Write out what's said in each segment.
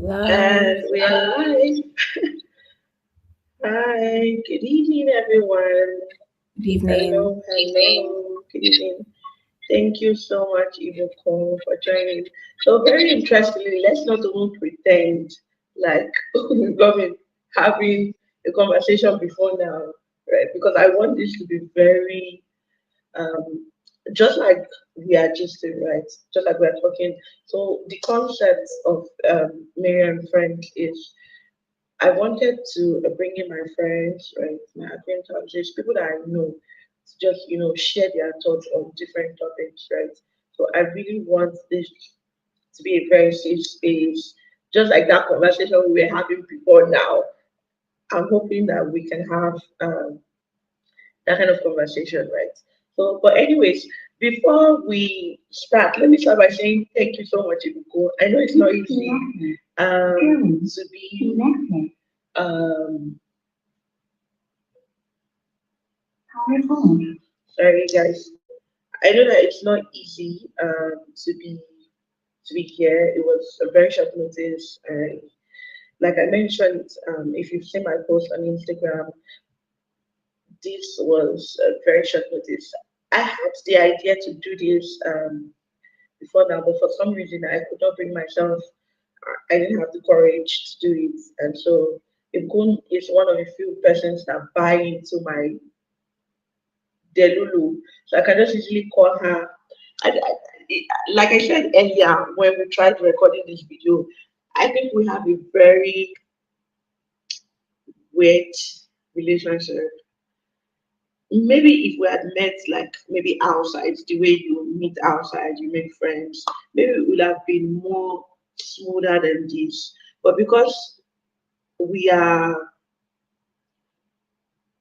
Live. And we are live. Hi, good evening, everyone. Good evening. Hello, good evening. Thank you so much, Iboko, for joining. So, very interestingly, let's not even pretend like we've been having a conversation before now, right? Because I want this to be very, um, just like we are just right? Just like we are talking. So, the concept of Mary and Friends is I wanted to bring in my friends, right, my acquaintances, people that I know, to just share their thoughts on different topics, right. So I really want this to be a very safe space, just like that conversation we were having before. Now I'm hoping that we can have that kind of conversation, right? So, but anyways, before we start, let me start by saying thank you so much, Ibuko. I know it's not easy to be um, sorry, guys. I know that it's not easy to be here. It was a very short notice, and like I mentioned, if you've seen my post on Instagram, this was a very short notice. I had the idea to do this before now, but for some reason I could not bring myself. I didn't have the courage to do it, and so Ikun is one of the few persons that buy into my Delulu. So I can just easily call her. Like I said earlier, when we tried recording this video, I think we have a very weird relationship. Maybe if we had met like maybe outside, the way you meet outside, you make friends, maybe it would have been more smoother than this. But because we are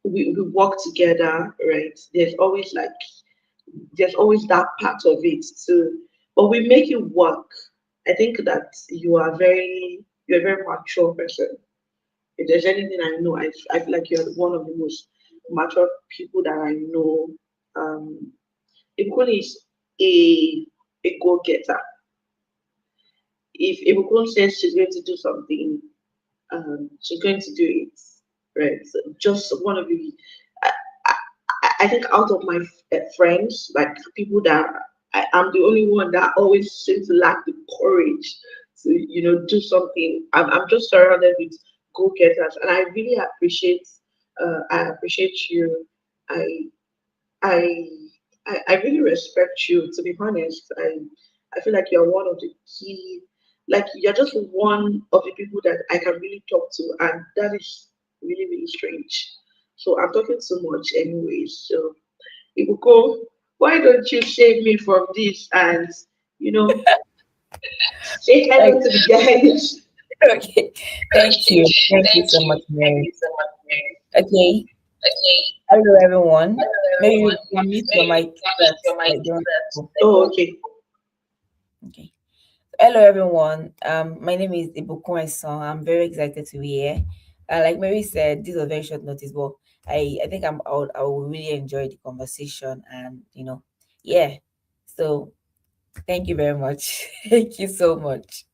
we work together, right? There's always that part of it too. But we make it work. I think that you're a very mature person. If there's anything I know, I feel like you're one of the most mature people that I know. Um, Ibukun is a go getter. If Ibukun says she's going to do something, she's going to do it. Right. So just one of the I, I think out of my friends, like people that I'm the only one that always seems to lack the courage to, do something. I'm just surrounded with go-getters, and I appreciate you. I, I, I really respect you. To be honest, I feel like you're one of the key, like you're just one of the people that I can really talk to, and that is really, really strange. So I'm talking too much anyways. So Ibuko, why don't you save me from this and you know say hello Okay. to the guys? Okay. Thank you. Thank you so much, Mary. Okay. Hello, everyone. Maybe you can mute your mic first. I don't know. Oh, okay. Okay. Hello, everyone. My name is Ibukun Song. I'm very excited to be here. Like Mary said, this was very short notice, but I think I will really enjoy the conversation, and yeah. So thank you very much. Thank you so much.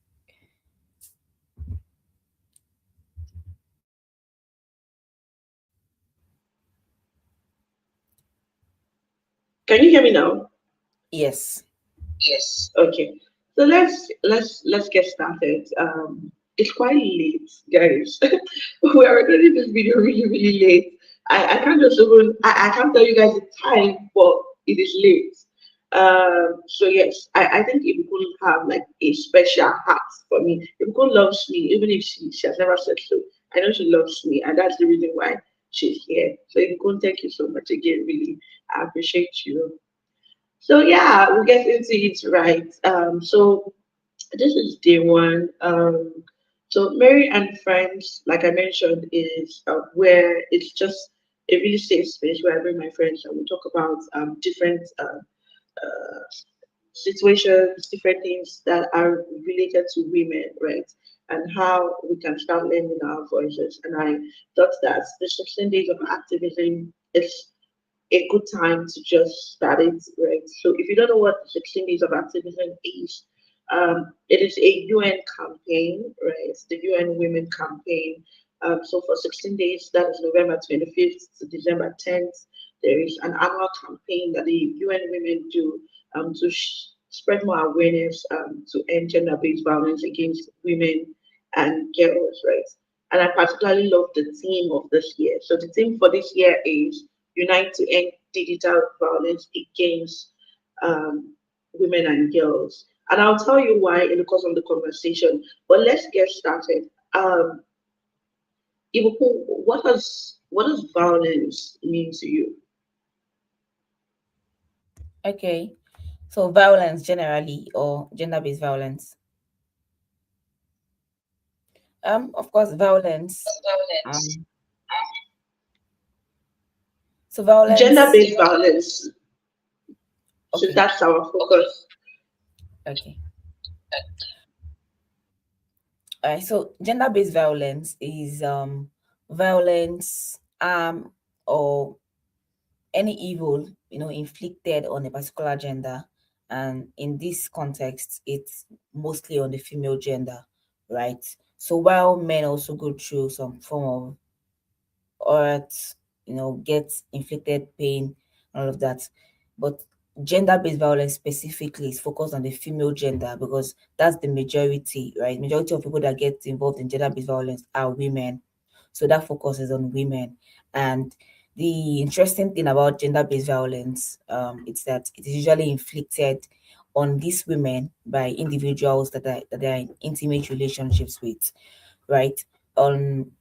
Can you hear me now? Yes. Okay. So let's get started. It's quite late, guys. We are recording this video really, really late. I can't just even I can't tell you guys the time, but it is late. So yes, I think Ibukun have like a special heart for me. Ibukun loves me, even if she has never said so. I know she loves me, and that's the reason why she's here. So Ibukun, thank you so much again. Really, I appreciate you. So yeah, we'll get into it right. So this is day one. So Mary and Friends, like I mentioned, is where it's just a really safe space where I bring my friends and we talk about different uh, situations, different things that are related to women, right? And how we can start lending our voices. And I thought that the 16 days of activism is a good time to just start it, right? So if you don't know what 16 days of activism is, It is a UN campaign, right? It's the UN Women Campaign. So for 16 days, that is November 25th to December 10th, there is an annual campaign that the UN Women do to spread more awareness to end gender-based violence against women and girls, right? And I particularly love the theme of this year. So the theme for this year is Unite to End Digital Violence Against um, Women and Girls. And I'll tell you why in the course of the conversation. But let's get started. Ibuku, what does violence mean to you? Okay. So violence generally or gender-based violence. Of course, violence. Um, so violence. Gender-based violence. So Okay. that's our focus. Okay. All right. So gender-based violence is violence or any evil inflicted on a particular gender, and in this context it's mostly on the female gender, right? So while men also go through some form of hurt, get inflicted pain, all of that, but gender-based violence specifically is focused on the female gender because that's the majority, right? Majority of people that get involved in gender-based violence are women, so that focuses on women. And the interesting thing about gender-based violence, it's that it is usually inflicted on these women by individuals that they are in intimate relationships with, right?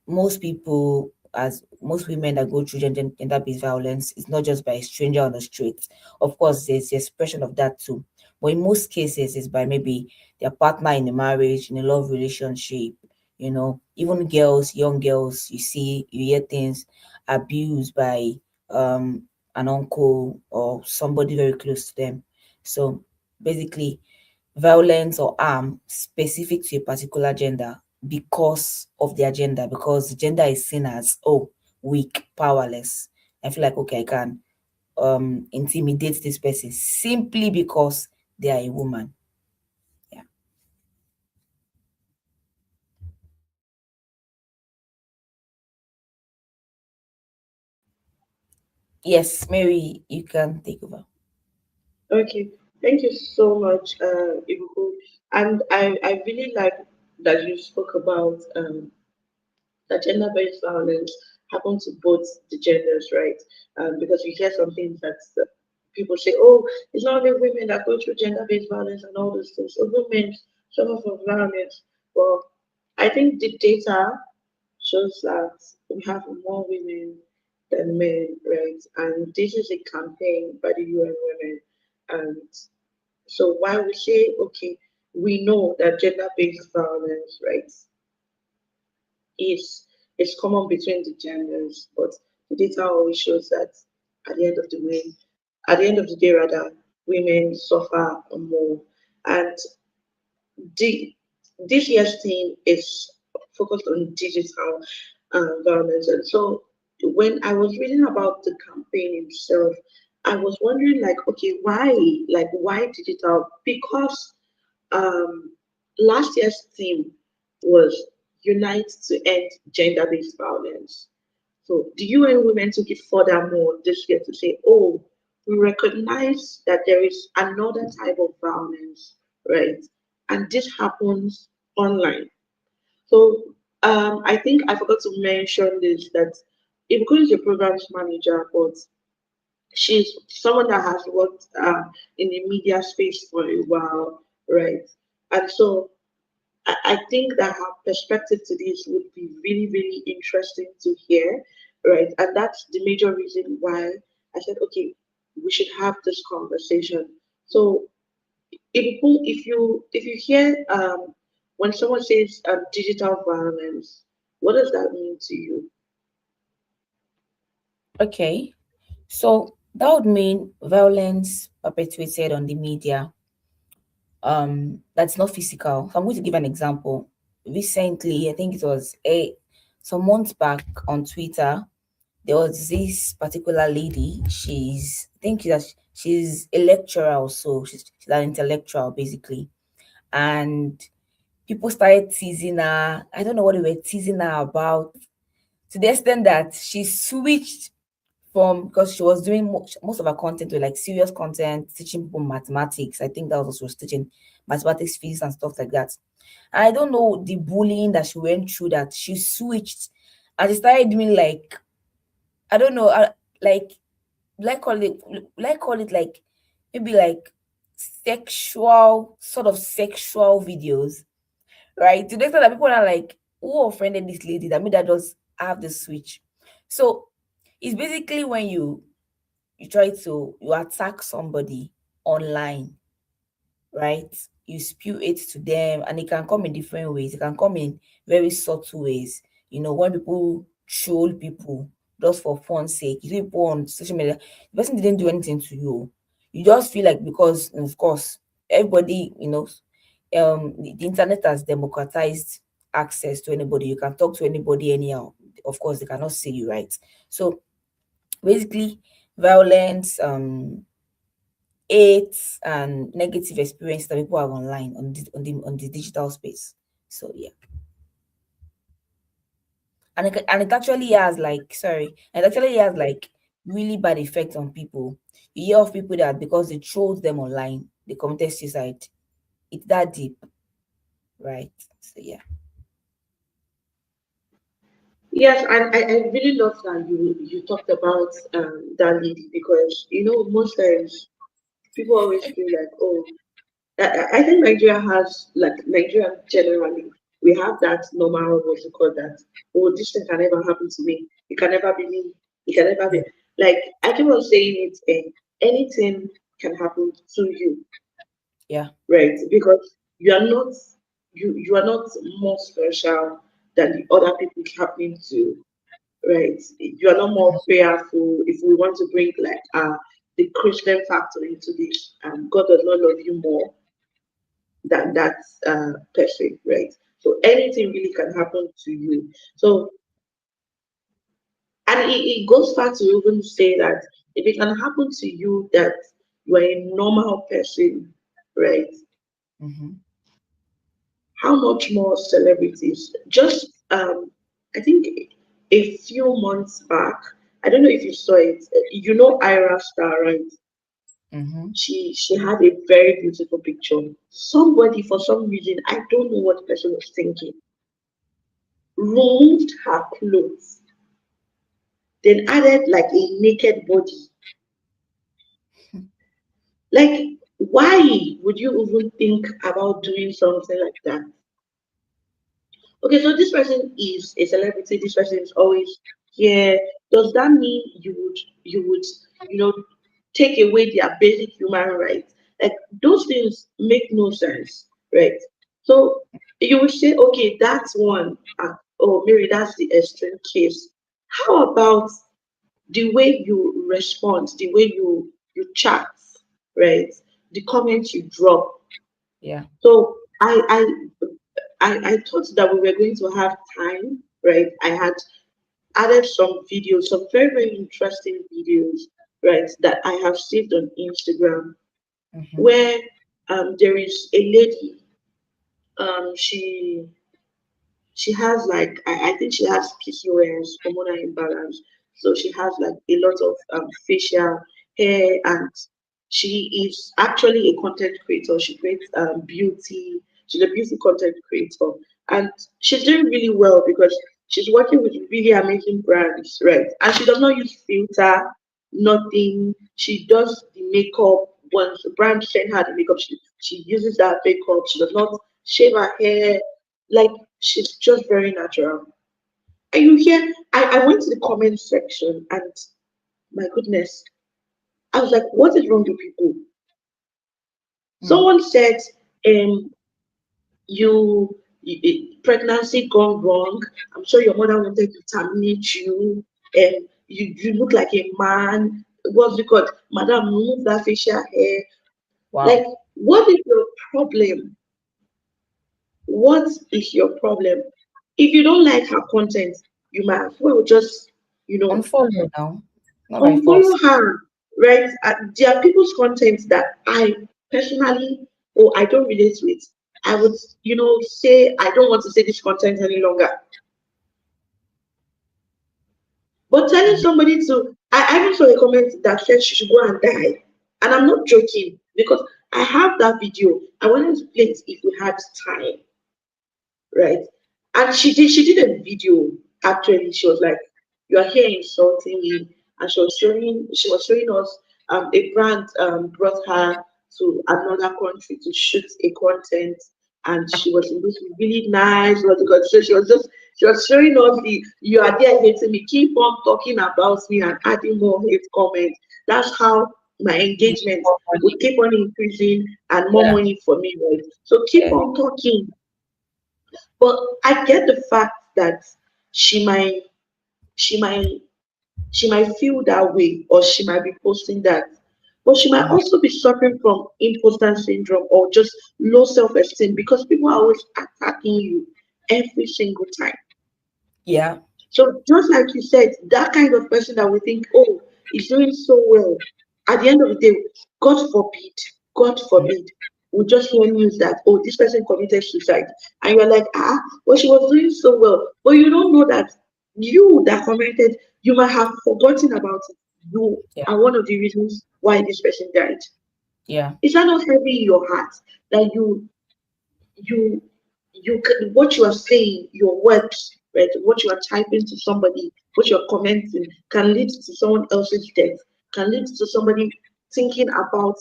Most people, as most women that go through gender-based violence, it's not just by a stranger on the street. Of course, there's the expression of that too, but in most cases, it's by maybe their partner in a marriage, in a love relationship. Even girls, young girls, you hear things abused by um an uncle or somebody very close to them. So basically, violence or harm specific to a particular gender because of their gender, because the gender is seen as, oh, weak, powerless. I feel like, okay, I can intimidate this person simply because they are a woman. Yeah. Yes, Mary, you can take over. Okay, thank you so much, Ibuku. And I really like that you spoke about that gender-based violence happens to both the genders, right? Because you hear some things that people say, oh, it's not only women that go through gender-based violence and all those things. So women suffer from violence. Well, I think the data shows that we have more women than men, right? And this is a campaign by the UN Women. And so while we say, okay, we know that gender-based violence, right, is common between the genders, but the data always shows that at the end of the way, at the end of the day, rather, women suffer more. And the this year's theme is focused on digital violence. And so when I was reading about the campaign itself, I was wondering, like, okay, why? Like, why digital? Because um, last year's theme was Unite to End Gender Based Violence. So the UN Women took it furthermore this year to say, oh, we recognize that there is another type of violence, right? And this happens online. So I think I forgot to mention this that Ibuku is a programs manager, but she's someone that has worked in the media space for a while, right? And so I think that her perspective to this would be really, really interesting to hear, right? And that's the major reason why I said, okay, we should have this conversation. So if you hear when someone says digital violence, what does that mean to you? Okay. So that would mean violence perpetuated on the media, that's not physical. So I'm going to give an example. Recently, I think it was some months back on Twitter, there was this particular lady. I think she's a lecturer also. She's an intellectual basically. and people started teasing her. I don't know what they were teasing her about, to the extent that she switched from, because she was doing most of her content were like serious content, teaching people mathematics. I think that was also teaching mathematics, physics, and stuff like that. And I don't know the bullying that she went through, that she switched and she started doing like, I don't know, like, call it like, maybe like sexual videos, right? To the extent that people are like, who offended this lady that made her just have the switch? So it's basically when you attack somebody online, right? You spew it to them, and it can come in different ways. It can come in very subtle ways. When people troll people just for fun's sake, you see people on social media, the person didn't do anything to you. You just feel like, because of course everybody, the internet has democratized access to anybody. You can talk to anybody anyhow. Of course, they cannot see you, right? So basically, violence, hate, and negative experience that people have online on the digital space. So yeah, and it actually has like, really bad effect on people. You hear of people that because they trolled them online, they committed suicide. It's that deep, right? So yeah. Yes, and I really love that you talked about that lady, because most times people always feel like, oh, I think Nigeria has, like, Nigeria generally, we have that normal, what's it called, that, oh, this thing can never happen to me. It can never be me. It can never be. Yeah. Like, I keep on saying it, anything can happen to you, Yeah. right? Because you are not more special than the other people happening to, right? You are not more prayerful. If we want to bring, like, the Christian factor into this, God does not love you more than that person, right? So anything really can happen to you. So, and it goes far to even say that if it can happen to you, that you are a normal person, right? Mm-hmm. How much more celebrities? Just I think a few months back, I don't know if you saw it. You know Ira Star, right? Mm-hmm. She had a very beautiful picture. Somebody, for some reason, I don't know what the person was thinking, removed her clothes, then added like a naked body. Like, why would you even think about doing something like that? Okay, so this person is a celebrity. This person is always here. Does that mean you would you know take away their basic human rights? Like, those things make no sense, right? So you will say, okay, that's one. Oh, maybe that's the extreme case. How about the way you respond, the way you chat, right? The comments you drop. Yeah. So I thought that we were going to have time, right? I had added some videos, some very, very interesting videos, right, that I have saved on Instagram, Mm-hmm. where there is a lady, she has, like, I think she has PCOS, hormonal imbalance. So she has like a lot of facial hair, and she is actually a content creator. She creates beauty. She's a beauty content creator, and she's doing really well because she's working with really amazing brands, right? And she does not use filter, nothing. She does the makeup. Once the brand send her the makeup, she uses that makeup. She does not shave her hair, like, she's just very natural. And you hear, I went to the comment section, and my goodness, I was like, what is wrong with people? Mm. Someone said, um, pregnancy gone wrong. I'm sure your mother wanted to terminate you, and you look like a man. What's it called? Madam, remove that facial hair. Like, Wow. what is your problem? What is your problem? If you don't like her content, you might as well just, you know, Unfollow now. Not by unfollow force. her, right? There are people's content that I personally, oh, I don't relate with. I would, say I don't want to say this content any longer. But telling somebody to, I even saw a comment that said she should go and die. And I'm not joking because I have that video. I wanted to play it if we had time, right? And she did a video actually. She was like, "You are here insulting me," and she was showing us a brand brought her to another country to shoot a content, and she was in this really nice what you got. So she was showing us the you are there hating me, keep on talking about me and adding more hate comments. That's how my engagement More would money. keep on increasing and more Yeah. money for me, right? So keep Yeah. on talking, but I get the fact that she might she might she might feel that way or she might be posting that. But she might Mhm. also be suffering from imposter syndrome or just low self-esteem because people are always attacking you every single time. Yeah. So just like you said, that kind of person that we think, oh, is doing so well. At the end of the day, God Mhm. forbid, we just hear news that oh, this person committed suicide, and you're like, well, she was doing so well, but you don't know that you that commented, you might have forgotten about it. You Yeah. are one of the reasons why this person died. Yeah. Is that not heavy in your heart that you what you are saying, your words, right? What you are typing to somebody, what you're commenting can lead to someone else's death, can lead to somebody thinking about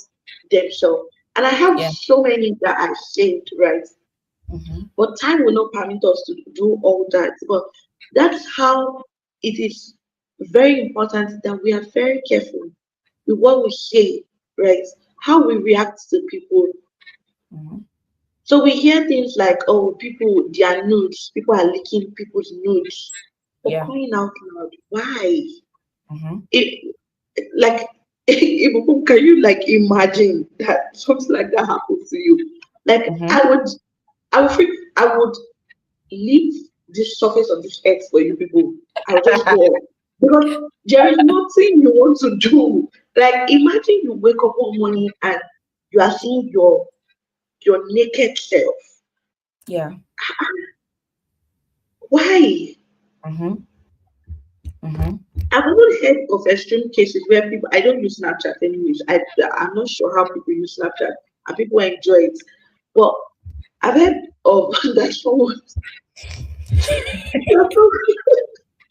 themselves. And I have Yeah. so many that I saved, right? Mhm. But time will not permit us to do all that. But that's how it is very important that we are very careful with what we say, right? How we react to people. Mhm. So we hear things like, oh, people, their nudes, people are leaking people's nudes. For Yeah. crying out loud, why? Mhm. It, like, can you like imagine that something like that happens to you? Like, Mhm. I would leave this surface of this earth for you people. I'll just go on because there is nothing you want to do. Like, imagine you wake up one morning and you are seeing your naked self. Yeah. Why? Mhm. Mhm. I've even heard of extreme cases where people, I don't use Snapchat anyways. I'm not sure how people use Snapchat and people enjoy it. But I've heard of that someone,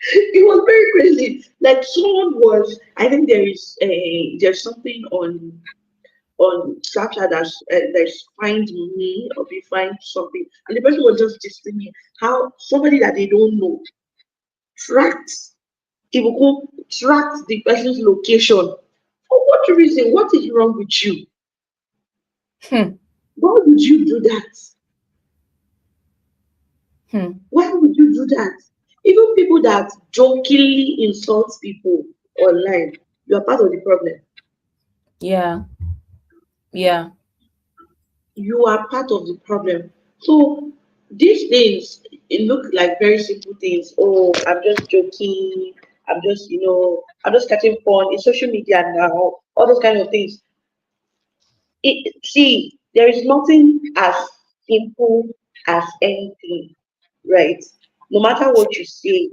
it was very crazy. Like someone was, I think there's something on Snapchat that's find me or be find something. And the person was just dissing me how somebody that they don't know tracked, Ibuku tracked the person's location. For what reason? What is wrong with you? Hmm. Why would you do that? Hmm. Why would you do that? Even people that jokingly insult people online, you are part of the problem. Yeah. Yeah. You are part of the problem. So these things, it look like very simple things. Oh, I'm just joking. I'm just catching fun. It's social media now. All those kind of things. See, there is nothing as simple as anything, right? No matter what you say,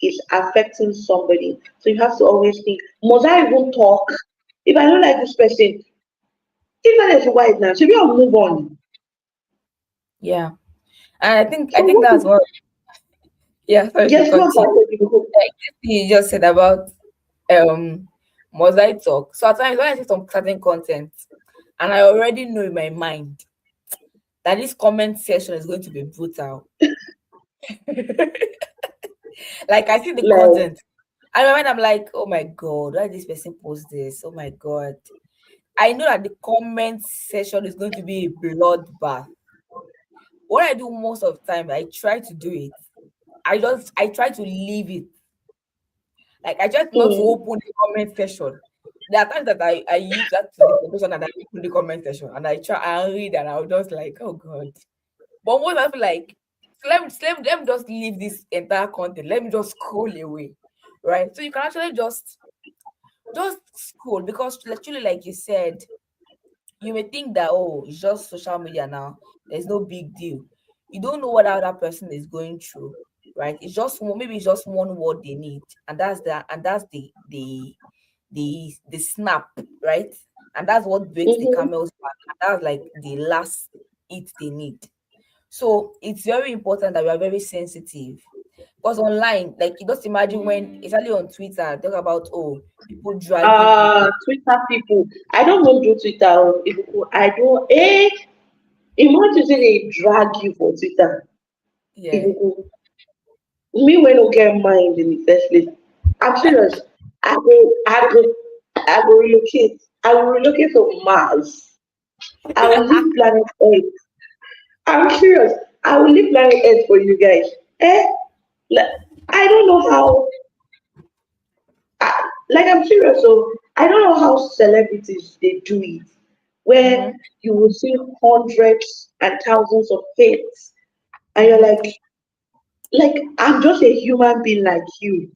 is affecting somebody. So you have to always think, must I even talk? If I don't like this person, if that is white now, so we all move on. Yeah. And I So think what that's is what. Yeah. Sorry to yes, go cut you. ahead, people. Like this thing you just said about must I talk? So at times when I see some certain content, and I already know in my mind that this comment section is going to be brutal. Like I see the Like, content. And when I'm like, oh my god, why did this person post this? Oh my god. I know that the comment section is going to be a bloodbath. What I do most of the time, I try to do it. I try to leave it. Like I try not to hmm, open the comment section. There are times that I use that to the conclusion and I open the comment section and I try and read and I'll just like, oh god. But most I feel like so let me just leave this entire content. Let me just scroll away. Right. So you can actually just scroll because literally like you said, you may think that oh it's just social media now. There's no big deal. You don't know what that other person is going through, right? It's just maybe it's just one word they need, and that's the snap, right? And that's what breaks the Mm-hmm. camel's back. And that's like the last hit they need. So it's very important that we are very sensitive. Because online, like you just imagine when, especially on Twitter, talk about, oh, people dragging people. Twitter people. I don't want to do Twitter. Oh, if I don't, imagine say they drag you for Twitter. If Yeah. you me when no get mind in the first place. I'm serious. I go relocate. I will relocate to Mars. I will leave planet Earth. I'm serious. I will leave planet Earth for you guys. Eh? Like, I don't know how. Like I'm serious. So I don't know how celebrities they do it, where Mm-hmm. you will see hundreds and thousands of hits, and you're Mm-hmm. like I'm just a human being like you.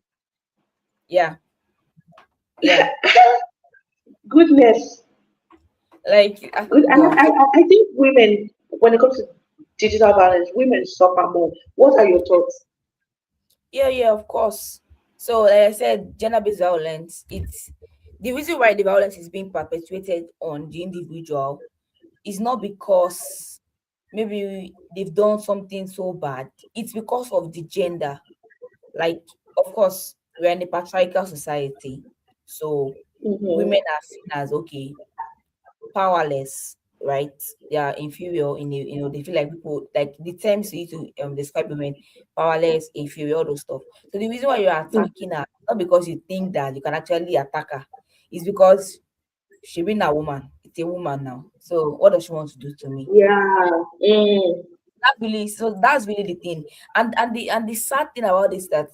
Yeah. Yeah. Goodness. Like, Good. gosh. I think women, when it comes to digital violence, women suffer more. What are your thoughts? Yeah, yeah, of course. So, like I said, gender-based violence, it's the reason why the violence is being perpetuated on the individual is not because maybe they've done something so bad. It's because of the gender. Like, of course, we're in a patriarchal society. So women Mm-hmm. are seen as okay, powerless, right? They are inferior in the, they feel like people, like the terms you use to describe women, powerless, inferior, all those stuff. So the reason why you're attacking her, not because you think that you can actually attack her, is because she being a woman. It's a woman now. So what does she want to do to me? Yeah. Mm. That really, so that's really the thing. And the sad thing about this that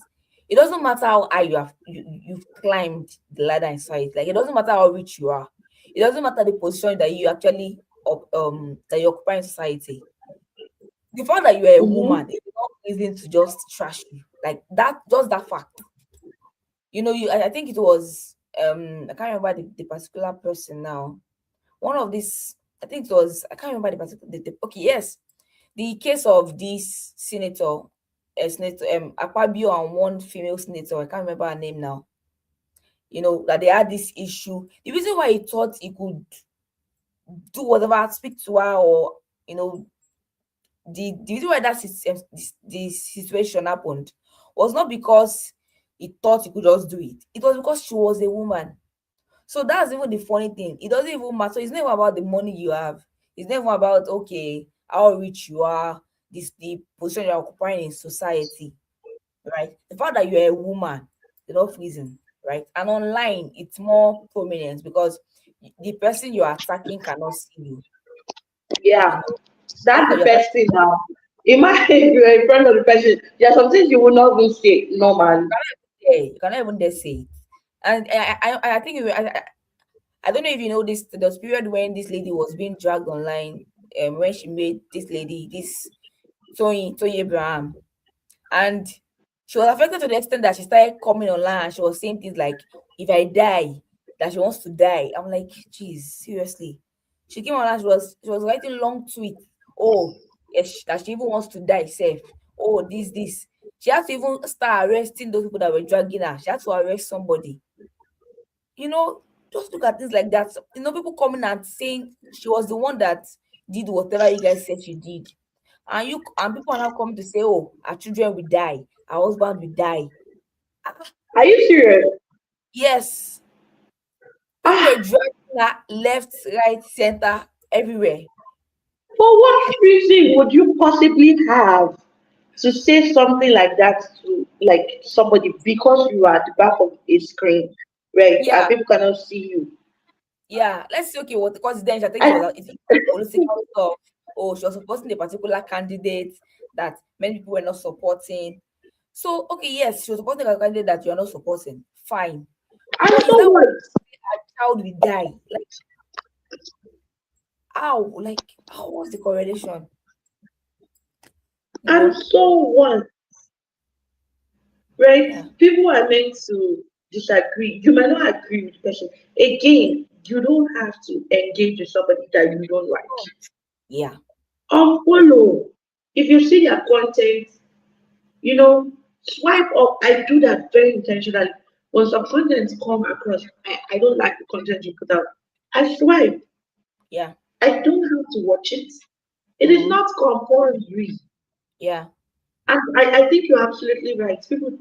it doesn't matter how high you've climbed the ladder in society. Like it doesn't matter how rich you are. It doesn't matter the position that you actually that you occupy in society. The fact that you're a Mm-hmm. woman is not reason to just trash you. Like that, just that fact. I think it was I can't remember the particular person now. One of these, I think it was, I can't remember the particular okay, yes. The case of this senator, Senator Akpabio, and one female senator, I can't remember her name now. That they had this issue. The reason why he thought he could do whatever, speak to her, or you know, the reason why the situation happened was not because he thought he could just do it. It was because she was a woman. So that's even the funny thing. It doesn't even matter. It's not even about the money you have. It's not even about okay how rich you are, the position you're occupying in society, right? The fact that you're a woman, enough reason, right? And online, it's more prominent because the person you're attacking cannot see you. Yeah. You know, the That's fact that the you're first thing now. Imagine if you're in front of the person. There are some things you will not even say normal. you cannot even dare say it. And I think I don't know if you know this. There was period when this lady was being dragged online, when she made this lady, this Tony Abraham, and she was affected to the extent that she started coming online and she was saying things like, "If I die, that she wants to die." I'm like, "Geez, seriously." She came online. She was writing long tweets. Oh, yes, that she even wants to die. Safe. Oh, this. She had to even start arresting those people that were dragging her. She had to arrest somebody, you know, just look at things like that. People coming and saying she was the one that did whatever you guys said she did. And people are now coming to say, oh, our children will die, our husband will die. Ah, Are you serious? yes. People were Ah, dragging her left, right, center, everywhere. for what reason would you possibly have to say something like that to like somebody because you are at the back of a screen, right? And Yeah, people cannot see you. yeah. Let's see, okay, what, because then I think it And was political stuff. Oh, she was supporting a particular candidate that many people were not supporting. So, okay, yes, she was supporting a candidate that you're not supporting. Fine. and But is so that why what? a child will die? Like, how? Like, how was the correlation? You And know? so what? Right? Yeah. People are meant to disagree. You might not agree with the person. Again, you don't have to engage with somebody that you don't like. Yeah. Unfollow. If you see their content, you know, swipe up. I do that very intentionally. When some content come across, I don't like the content you put out. I swipe. Yeah. I don't have to watch it. It is Mm-hmm. not compulsory. Yeah. And I think you're absolutely right. People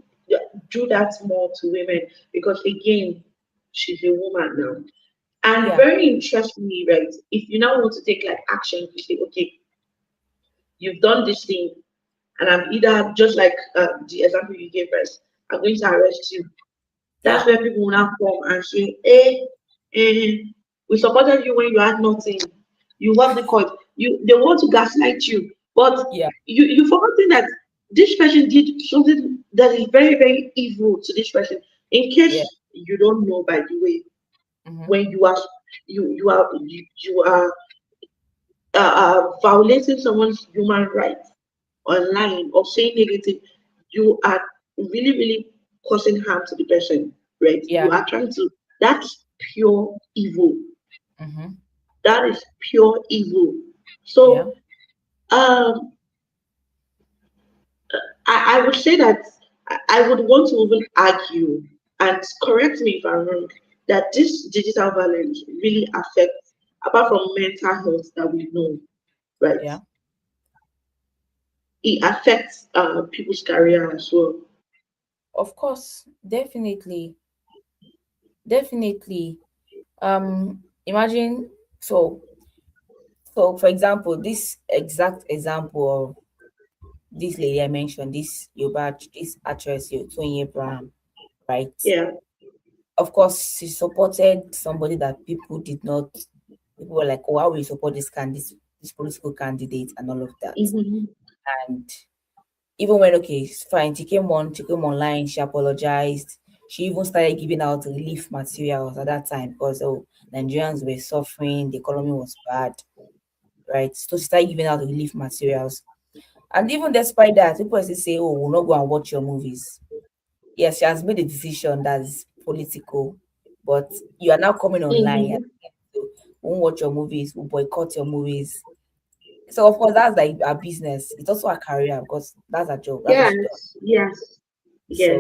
do that more to women because, again, she's a woman now. And Yeah. very interestingly, right, if you now want to take like action, you say, okay, you've done this thing, and I'm either just like the example you gave us, I'm going to arrest you. That's Yeah. where people will now come and say, hey, we supported you when you had nothing. You what they call it? They want to gaslight you. But Yeah. you forgotten that this person did something that is very, very evil to this person. In Yeah. case you don't know, by the way, Mm-hmm. when you are violating someone's human rights online or saying negative, you are really, really causing harm to the person, right? You Yeah. are trying to, that's pure evil. Mm-hmm. That is pure evil. Yeah. So, um, I would say that I would want to even argue, and correct me if I'm wrong, that this digital violence really affects, apart from mental health that we know, right? Yeah. It affects people's career as well. Of course. Definitely. Definitely. Imagine, so for example, this exact example of this lady I mentioned, this this actress, Tony Abraham, right? Yeah. Of course, she supported somebody that people did not. People were like, "Oh, how will you support this political candidate and all of that?" Mm-hmm. And even when okay, it's fine, she came online, she apologized. She even started giving out relief materials at that time because Nigerians were suffering, the economy was bad, right? So she started giving out relief materials. And even despite that, people still say, "Oh, we'll not go and watch your movies." Yes, she has made a decision that's political, but you are now coming online and Mm-hmm. we won't watch your movies, we will boycott your movies. So of course that's like a business. It's also a career because that's a job. That's what she does. Yes, yes, So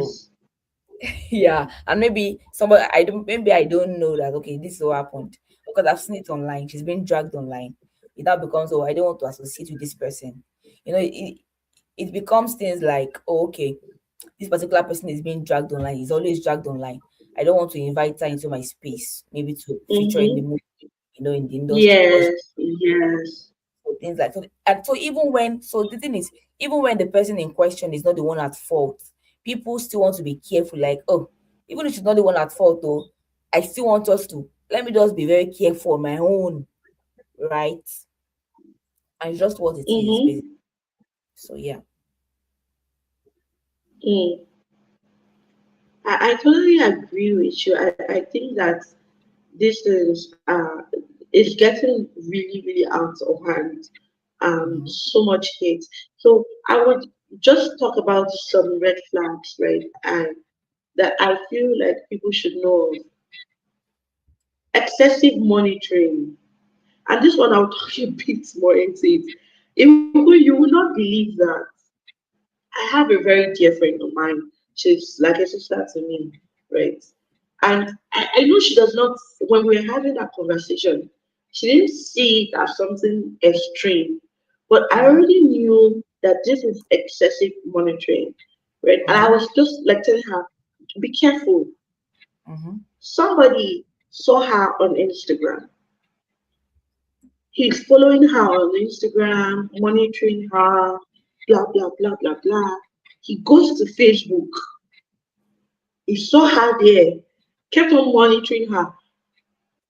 yes. yeah, and maybe somebody I don't know that okay, this is what happened because I've seen it online. She's been dragged online. It now becomes I don't want to associate with this person. It becomes things like okay, this particular person is being dragged online. He's always dragged online. I don't want to invite her into my space, maybe to feature in the Mm-hmm. movie, in the industry because Yes, yes. things like so. And so even when the thing is, even when the person in question is not the one at fault, people still want to be careful. Like, oh, even if she's not the one at fault, though, I still want us to let me just be very careful on my own, right? And it's just what it is, basically. Mm-hmm. So yeah. Mm. I totally agree with you. I think that this is getting really, really out of hand. Mhm. So much hate. So I would just talk about some red flags, right? And that I feel like people should know of. Excessive monitoring. And this one I'll talk a bit more into it. You will not believe that. I have a very dear friend of mine. She's like a sister to me, right? And I know she does not, when we were having that conversation, she didn't see it as something extreme. But I Mhm. already knew that this is excessive monitoring, right? And I Mhm. was just like telling her, be careful. Mhm. Somebody saw her on Instagram. He's following her on Instagram, monitoring her, blah, blah, blah, blah, blah. He goes to Facebook. He saw her there, kept on monitoring her,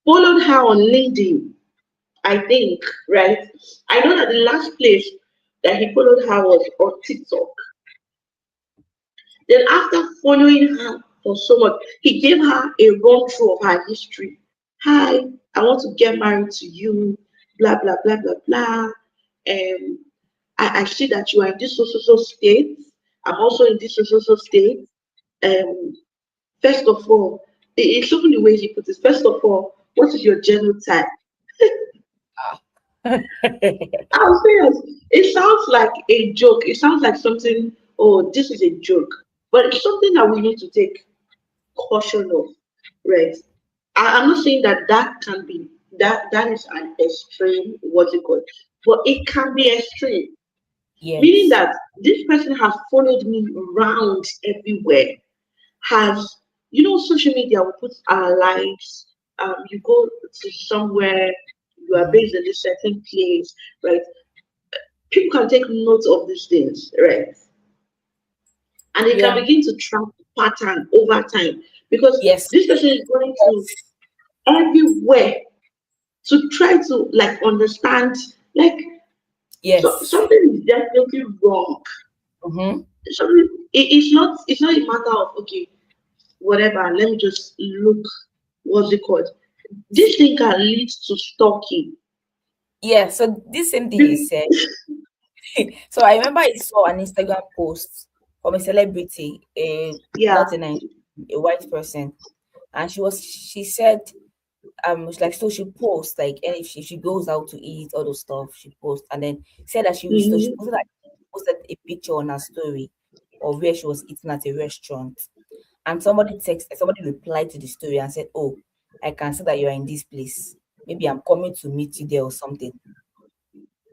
followed her on LinkedIn, I think, right? I know that the last place that he followed her was on TikTok. Then after following her for so much, he gave her a run through of her history. Hi, I want to get married to you, blah, blah, blah, blah, blah. I see that you are in this so state. I'm also in this so state. Um, First of all, it's even the way he put it. First of all, what is your genotype? Ah. I'm serious. It sounds like a joke. It sounds like something, oh, this is a joke. But it's something that we need to take caution of, right? I'm not saying that that can be, that is an extreme, what's it called? But it can be extreme, meaning Yes. that this person has followed me around everywhere, has, social media will put our lives. You go to somewhere, you are Mm-hmm. based in a certain place, right? People can take note of these things, right? And they can Yeah. begin to track pattern over time because Yes. this person is going to Yes. everywhere to try to like understand, like, Yes. something is definitely wrong. Mm-hmm. Something, it's not a matter of, okay, whatever, let me just look, what's it called? This thing can lead to stalking. Yeah. So this same thing you Be- said. So I remember I saw an Instagram post from a celebrity, yeah. not a white person, and she said, like, so she posts like, and if she goes out to eat all those stuff, she posts, and then said that she Hmm. posted, like, posted a picture on her story of where she was eating at a restaurant, and somebody replied to the story and said, oh, I can see that you are in this place, maybe I'm coming to meet you there or something.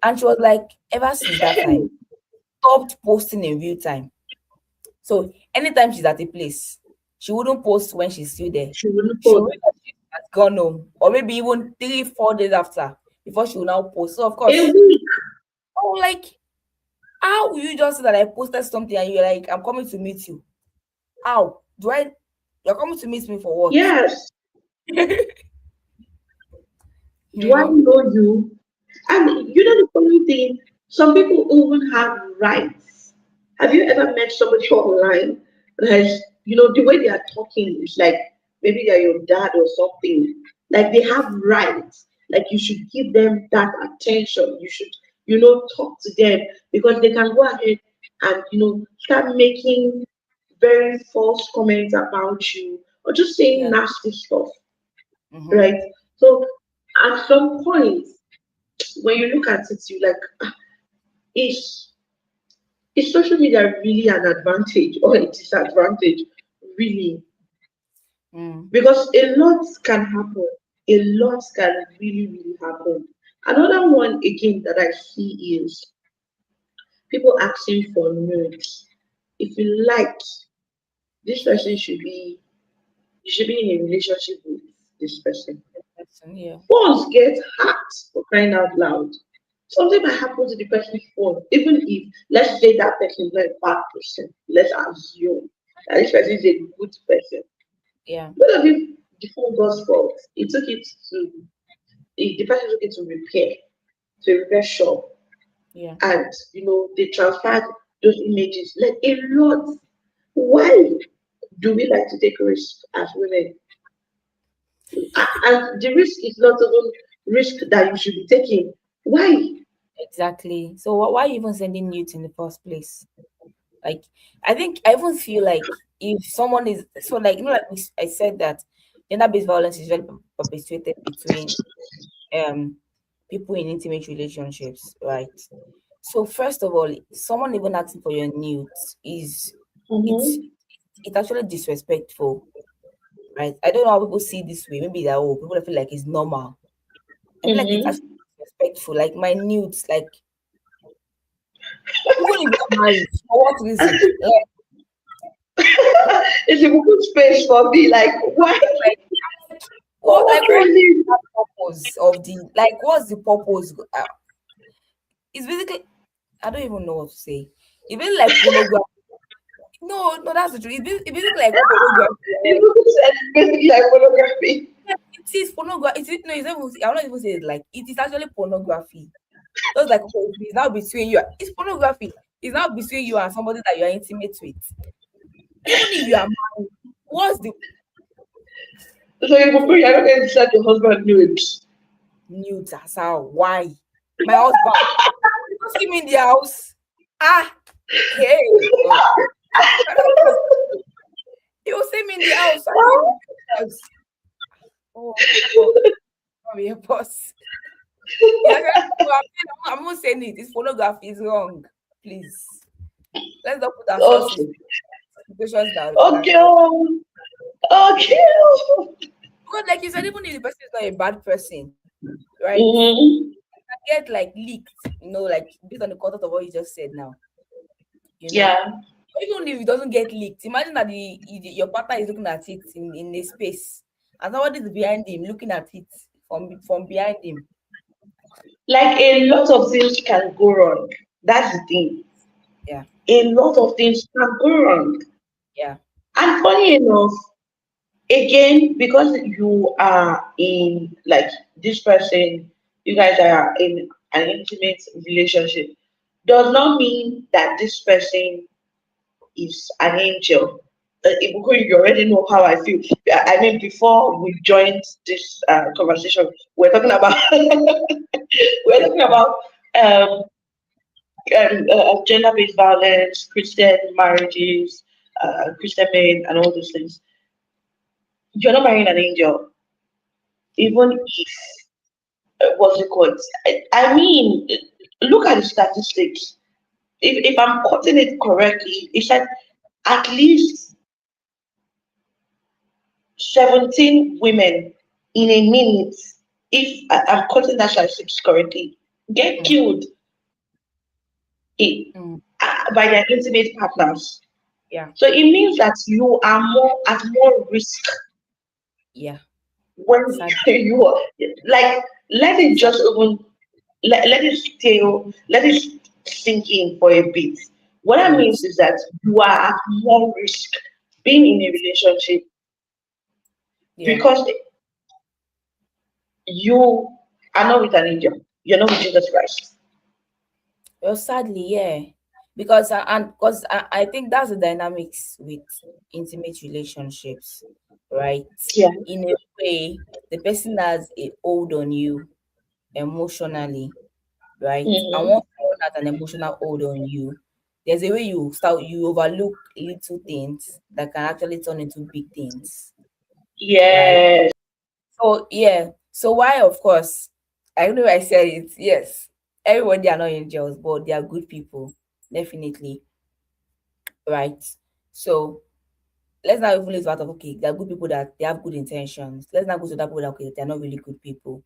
And she was like, ever since that time, stopped posting in real time. So anytime she's at a place, she wouldn't post when she's still there. She wouldn't She'll post wait that she has gone home, or maybe even 3, 4 days after before she will now post. So of a course, week. oh, like, how will you just say that I posted something and you're like, I'm coming to meet you? How do I? You're coming to meet me for what? Yes. You Do I know? know you? And the funny thing, some people even have rights. Have you ever met somebody online that has, the way they are talking is like maybe they're your dad or something. Like they have rights. Like you should give them that attention. You should, talk to them because they can go ahead and, start making very false comments about you or just saying Yeah. nasty stuff, Mm-hmm. right? So at some point, when you look at it, you like, is is social media really an advantage or a disadvantage? Really? Mm. Because a lot can happen. A lot can really, really happen. Another one again that I see is people asking for nudes. If you like, this person should be you should be in a relationship with this person. Yeah. Phones get hacked for crying out loud. Something might happen to the person's phone, even if, let's say, that person is not a bad person. Let's assume that this person is a good person. Yeah. What if the phone got fault? The person took it to a repair shop, Yeah. and they transferred those images. Like a lot. Why do we like to take risks as women? And the risk is not even risk that you should be taking. Why? Exactly. So why are you even sending nudes in the first place? Like, I think I even feel like if someone is so, like, like I said that gender-based violence is really perpetuated between um people in intimate relationships, right? So first of all, someone even asking for your nudes is, it's Mm-hmm. it's actually disrespectful, right? I don't know how people see it this way. Maybe that, oh, people feel like it's normal. I feel like it's Mm-hmm. actually disrespectful. Like my nudes, like, even if you're married, for what reason? It's a good space for me. Like, why? Like, For what what is reason? the purpose of the, like, what's the purpose? It's basically, I don't even know what to say. It's basically like pornography. No, no, that's the truth. It's basically like pornography. It's Like, good said it's basically like pornography. yeah, it is pornography. No, it's not even, I'm not even saying it, like, it is actually pornography. Just like, okay, it's now between you. It's pornography. It's now between you and somebody that you are intimate with. Even if you are married, what's the So you go pray, you're not going to send your husband nudes. nude? That's how? Why? My husband, you don't see me in the house. Ah, hey, God. I don't know. You will see me in the house. I don't even be in the house. Oh, God. Sorry, your boss. It's actually, well, I'm not saying it. It's pornography. It's wrong. Please, let's not put ourselves in Okay. situations that Okay. Oh, okay. because, like you said, even if the person is not a bad person, right? Mm-hmm. Get like leaked, like based on the content of what you just said now, you know. Yeah. Even if it doesn't get leaked, imagine that your partner is looking at it in a space, and somebody is behind him looking at it from behind him. Like a lot of things can go wrong. That's the thing. Yeah, A lot of things can go wrong. yeah. And funny enough, again, because you are in like this person, you guys are in an intimate relationship, does not mean that this person is an angel. Ibuku, you already know how I feel. I mean, before we joined this conversation, we're talking about we're talking about um, gender-based violence, Christian marriages, Christian men, and all those things. You're not marrying an angel, even if what's it called? I mean, look at the statistics. If I'm quoting it correctly, it's like at least 17 women in a minute, if I'm quoting that statistics correctly, get Mm, killed i- mm, by their intimate partners. yeah, So it means that you are more at more risk yeah. when Sad, you are like, let it sad. just even let it stay, let it sink in for a bit. What that Right. means is that you are at more risk being in a relationship Yeah. because you are not with an angel, you're not with Jesus Christ. Well, sadly, yeah. Because I think that's the dynamics with intimate relationships, right? Yeah. In a way, the person has a hold on you emotionally, right? And Hmm. once someone has an emotional hold on you, there's a way you overlook little things that can actually turn into big things, right? Yes. So yeah. So why, of course, I know I said it. Yes, everybody are not angels, but they are good people, definitely, right? So let's not even lose part of, okay, they're good people that they have good intentions. Let's not go to that people that, okay, they're not really good people.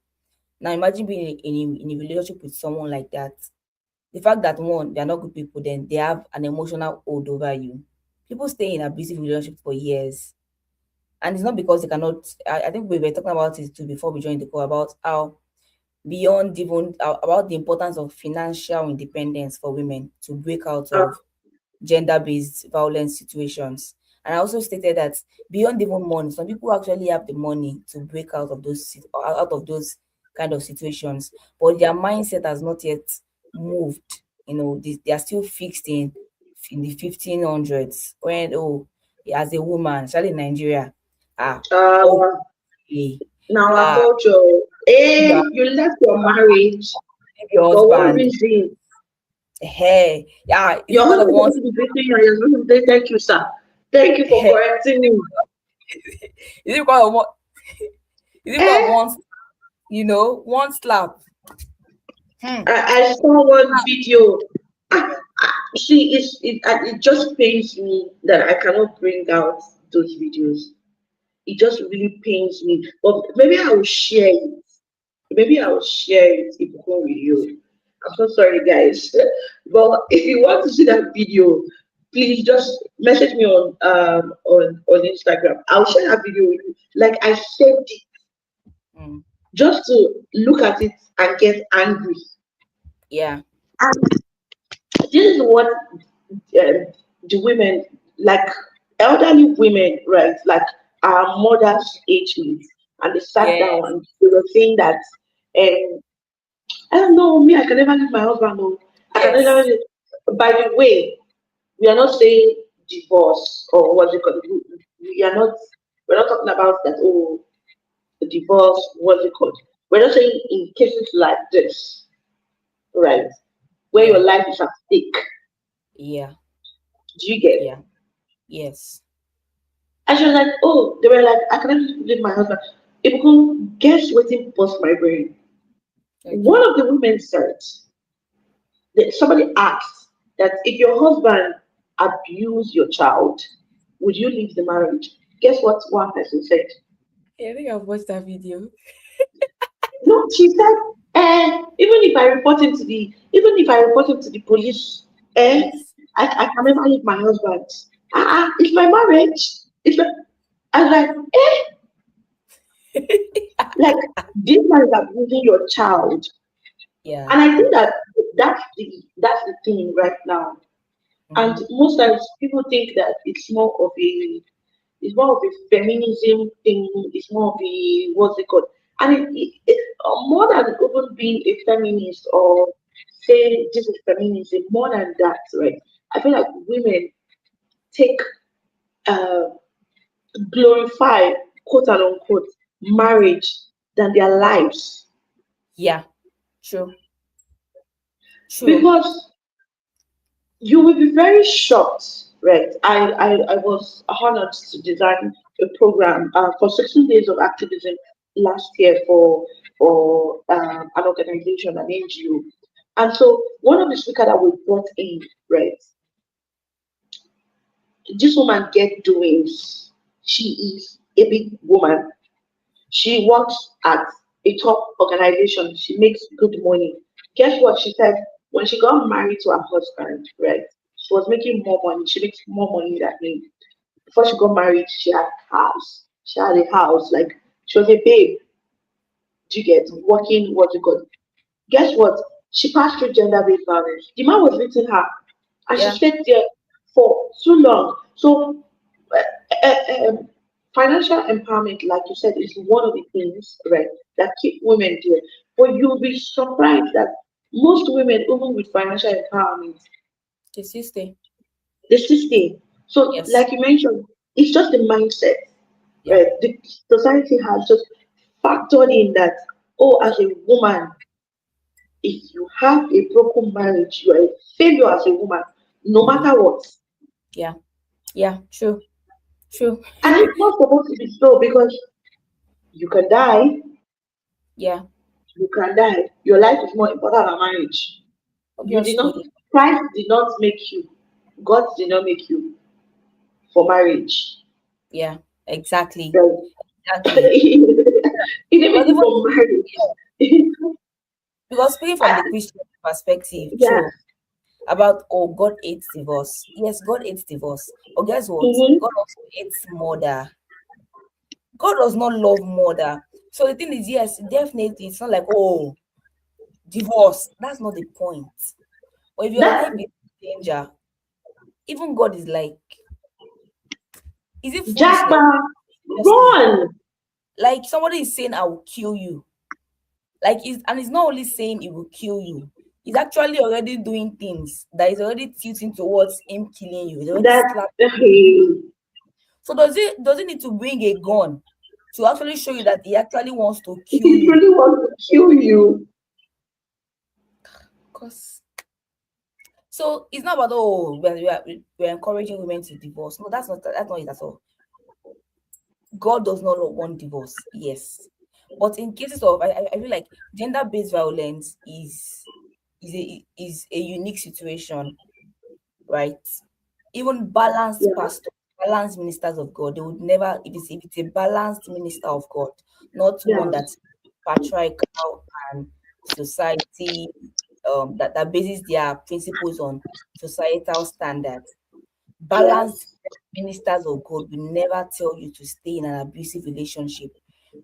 Now imagine being in a relationship with someone like that. The fact that, one, they're not good people, then they have an emotional hold over you. People stay in abusive relationships for years, and it's not because they cannot. I think we were talking about it too before we joined the call about how beyond even about the importance of financial independence for women to break out Uh, of gender-based violence situations. And I also stated that beyond even money, some people actually have the money to break out of those kind of situations, but their mindset has not yet moved. They are still fixed in the 1500s when, oh, as a woman, especially in Nigeria, oh, uh, eh, now our ah, culture. you are Hey, you left your marriage your for what husband. reason? Hey, yeah, it's Your because of husband one. doesn't be beating you, and you're supposed to say thank you, sir. Thank you for Hey, correcting me. is it because of one? Is it because of Eh? one? One slap. Hmm. I saw one video. See, it just pains me that I cannot bring out those videos. It just really pains me. But maybe I will share it. Maybe I will share it if you go with you. I'm so sorry, guys. But if you want to see that video, please just message me on Instagram. I'll share that video with you. Like I saved it Hmm. just to look at it and get angry. Yeah. And this is what the women, like elderly women, right, like our mothers' age mates, and they sat Yeah. down and they were saying that, um, I don't know, me, I can never leave my husband. No, I can never Yes. leave. By the way, we are not saying divorce or what's it called. We are not. We're not talking about that. Oh, the divorce. What's it called? We're not saying in cases like this, right, where your Yeah. life is at stake. Yeah. Do you get? Yeah. Yes. And she was like, oh, they were like, I cannot leave my husband. It become, guess what bust my brain. One Okay. of the women said that somebody asked that if your husband abused your child, would you leave the marriage? Guess what one person said? Yeah, I think I've watched that video. No, she said, even if I report him to the police, Yes. I can never leave my husband. It's my marriage. It's my, I was like this man is abusing your child. Yeah. And I think that that's the thing right now. And Mm-hmm. most times people think that it's more of a feminism thing. It's more of a what's it called? And more than even being a feminist or say this is feminism, more than that, right? I feel like women take uh, glorify quote and unquote marriage than their lives Yeah. True. True. because you will be very shocked, right? I was honored to design a program for 16 days of activism last year for an organization, an NGO. And so one of the speakers that we brought in, right, this woman get doings. She is a big woman. She works at a top organization. She makes good money. Guess what? She said when she got married to her husband, right? She was making more money. She makes more money than him. Before she got married, she had a house. She had a house. Like she was a babe. Do you get working what you got? Guess what? She passed through gender-based violence. The man was beating her, and she Yeah. stayed there for too long. So, uh, uh, um, financial empowerment, like you said, is one of the things, right, that keep women there. But you'll be surprised that most women, even with financial empowerment, The sister. they still stay. So, Yes. like you mentioned, it's just the mindset, Yeah. right? The society has just factored in that, oh, as a woman, if you have a broken marriage, you are a failure as a woman, no Mm-hmm. matter what. Yeah. Yeah. True. True. And it's not supposed to be so because you can die, Yeah. you can die. Your life is more important than marriage. You did not, Obviously. Christ did not make you, God did not make you for marriage. Yeah. Exactly. Right? Exactly. He didn't make Because you even for marriage. because speaking from the Christian perspective, Yeah. true, about oh God hates divorce. Yes, God hates divorce. But guess what? Mm-hmm. God also hates murder. God does not love murder. So the thing is, yes, definitely it's not like oh divorce. That's not the point. But if your That life is in danger, even God is like, is it foolishness? Jackpot, Seriously. run. Like somebody is saying I will kill you. Like it's not only saying it will kill you. He's actually already doing things that is already tilting towards him killing you. He's already That slapping you. hey, So does it need to bring a gun to actually show you that he actually wants to kill he you? truly wants to kill you. Because so it's not about oh we're encouraging women to divorce. No, that's not it at all. God does not want divorce, yes. But in cases of I feel like gender-based violence is a unique situation, right? Even balanced Yeah, pastors, balanced ministers of God, they would never, if it's a balanced minister of God, not one yeah, that's patriarchal and society that bases their principles on societal standards. Balanced yes, ministers of God will never tell you to stay in an abusive relationship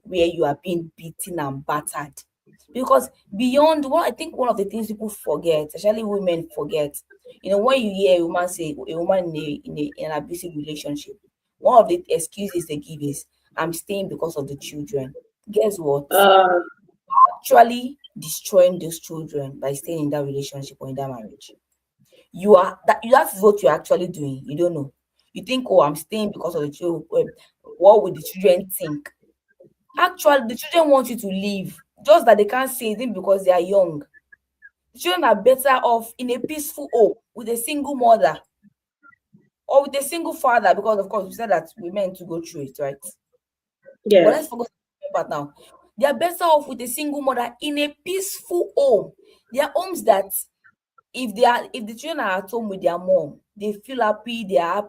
where you are being beaten and battered. Because beyond what I think one of the things people forget, especially women forget, when you hear a woman say a woman in an abusive relationship, one of the excuses they give is I'm staying because of the children. Guess what? uh, Actually destroying those children by staying in that relationship or in that marriage. That is what you're actually doing. You don't know. You think, oh, I'm staying because of the children. What would the children think? Actually, the children want you to leave, just that they can't say it because they are young. The children are better off in a peaceful home with a single mother or with a single father, because of course we said that we meant to go through it, right? But let's yes, focus on the part now. They are better off with a single mother in a peaceful home. There are homes that if the children are at home with their mom, they feel happy, they are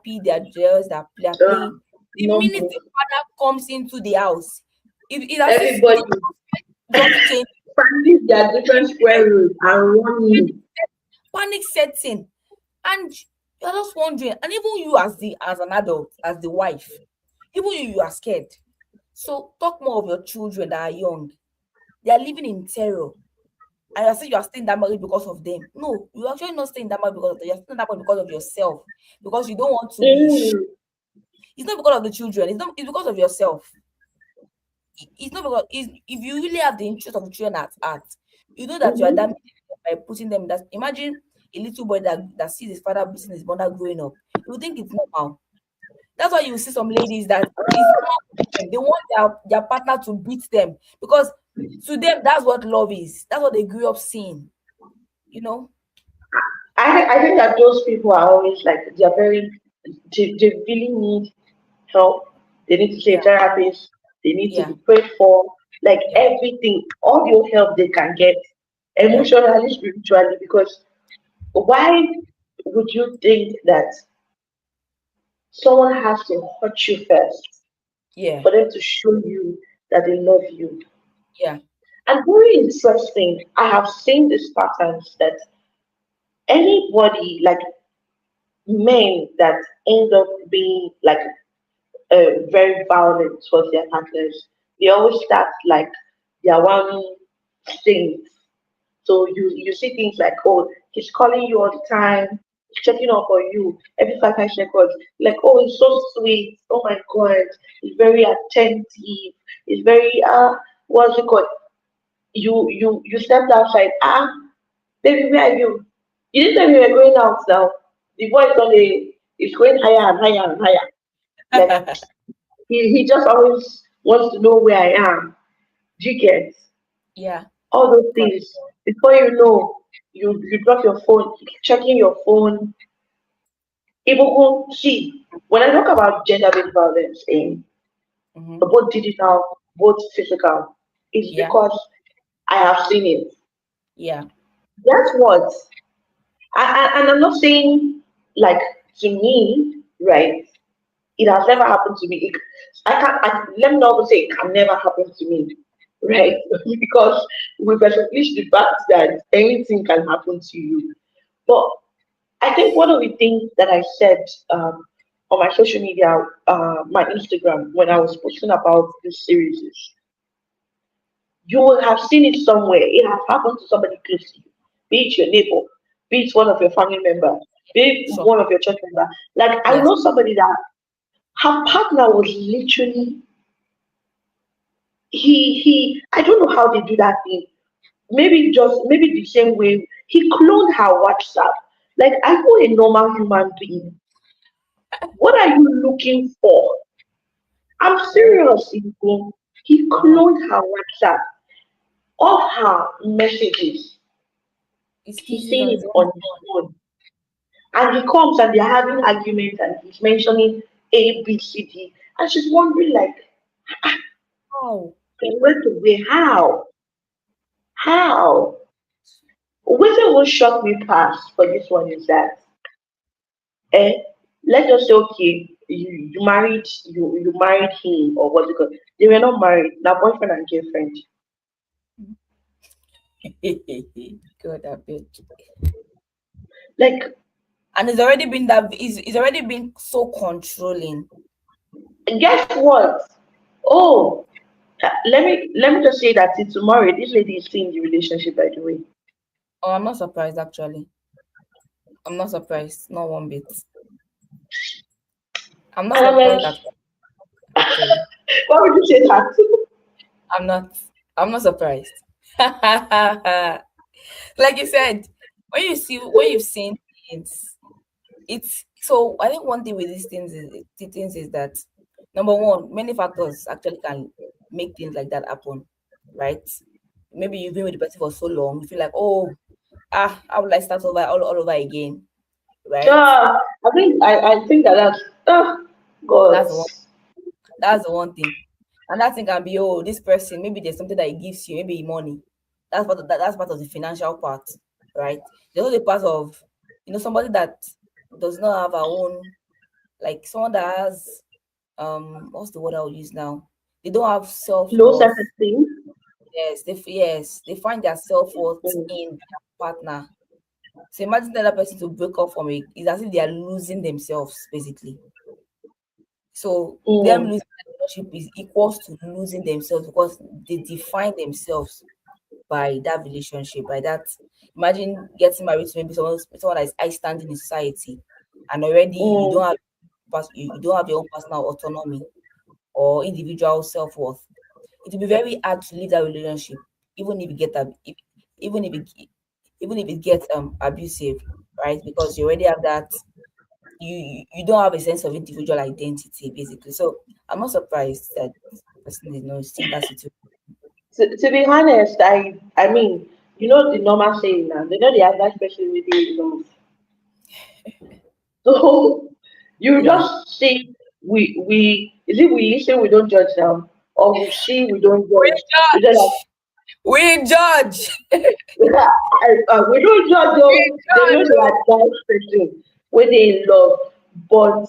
jealous, they're playing. The minute Normal. the father comes into the house, it as if Everybody the just change. practice their different square root and running. Panic sets in, and you're just wondering, and even you as an adult, as the wife, even you are scared. So talk more of your children that are young. They are living in terror. And you're saying you are staying in that marriage because of them. No, you're actually not staying in that marriage because of them. You're staying in that marriage because of yourself. Because you don't want to be. Mm. It's not because of the children. It's because of yourself. It's not because if you really have the interest of the children at heart, you know that you are Mm-hmm. damaging them by putting them in that. Imagine a little boy that sees his father beating his mother growing up. You would think it's normal. That's why you see some ladies that is normal for them. They want their partner to beat them because to them that's what love is. That's what they grew up seeing. You know? I think that those people are always like they're very they really need help. They need to see a Yeah, therapist. They need to yeah, be prayed for. Like yeah, everything, all your help they can get yeah, emotionally, spiritually. Because why would you think that someone has to hurt you first yeah, for them to show you that they love you? yeah, And very interesting, I have seen these patterns that anybody, like men that end up being like very violent towards their partners, they always start like their one thing. So you see things like, oh, he's calling you all the time, he's checking up on you every 5 seconds. Like, oh, he's so sweet. Oh my God, he's very attentive. He's very what's it called? You stepped outside. Baby, where are you? You didn't tell me we were going out now. The voice on the is going higher and higher and higher. Like he just always wants to know where I am. Do you get yeah. all those Correct. things? Before you know, you drop your phone, you keep checking your phone. Even see, when I talk about gender-based violence in Mm-hmm. both digital, both physical, it's Yeah, because I have seen it. yeah, That's what, and I'm not saying like to me, right? It has never happened to me. Let me not say it can never happen to me, right? Because we've established the fact that anything can happen to you. But I think one of the things that I said on my social media, my Instagram, when I was posting about this series is you will have seen it somewhere. It has happened to somebody close to you, be it your neighbor, be it one of your family members, be it sure. one of your church members. Like I Yes. know somebody that her partner was literally he I don't know how they do that thing. Maybe the same way he cloned her WhatsApp. Like I know a normal human being. What are you looking for? I'm Oh, serious, Igbo. He wow. cloned her WhatsApp. All her messages. He still He's uses it saying on it his own on his phone. phone. And he comes and they're having arguments and he's mentioning A, B, C, D. And she's wondering like, Wow. they went away. How? How? What will shock me past for this one is that eh, let's just say okay, you married him or what's it called? They were not married, now boyfriend and girlfriend. God, I bet. Like And it's already been that it's already been so controlling. guess what? Oh, let me just say that till tomorrow, this lady is still in the relationship by the way. Oh, I'm not surprised actually. I'm not surprised, not one bit. I'm not And I'm like, surprised at all, actually. why would you say that? I'm not. I'm not surprised. Like you said, when you've seen things, it's so. I think one thing with these things is that number one, many factors actually can make things like that happen, right? Maybe you've been with the person for so long, you feel like, oh, how will I start over all over again, right? I think that that's God. That's the one. That's the one thing. And that thing can be, oh, this person, maybe there's something that he gives you, maybe money. That's part of that, that's part of the financial part, right? There's also the part of, somebody that does not have our own, like someone that has what's the word I'll use now? They don't have Low self self-worth. esteem. Yes, they find their self-worth Mm. in their partner. So imagine that other person to break up from it, it's as if they are losing themselves, basically. So them Mm. losing their relationship is equals to losing themselves because they define themselves by that relationship, by that. Imagine getting married to maybe someone that is high standing in society, and already you Mm. don't have you don't have your own personal autonomy or individual self worth. It will be very hard to leave that relationship, even if you get even if it even if it gets abusive, right? Because you already have that. You don't have a sense of individual identity, basically. So I'm not surprised that person is not still in that situation. To be honest, I mean, you know the normal saying now. They know the average person with they love. So you Yeah. just see we is it we say we don't judge now or we see we don't We judge. We just like judge. We judge. we don't judge We them. They know judge. the advice person when they in love. But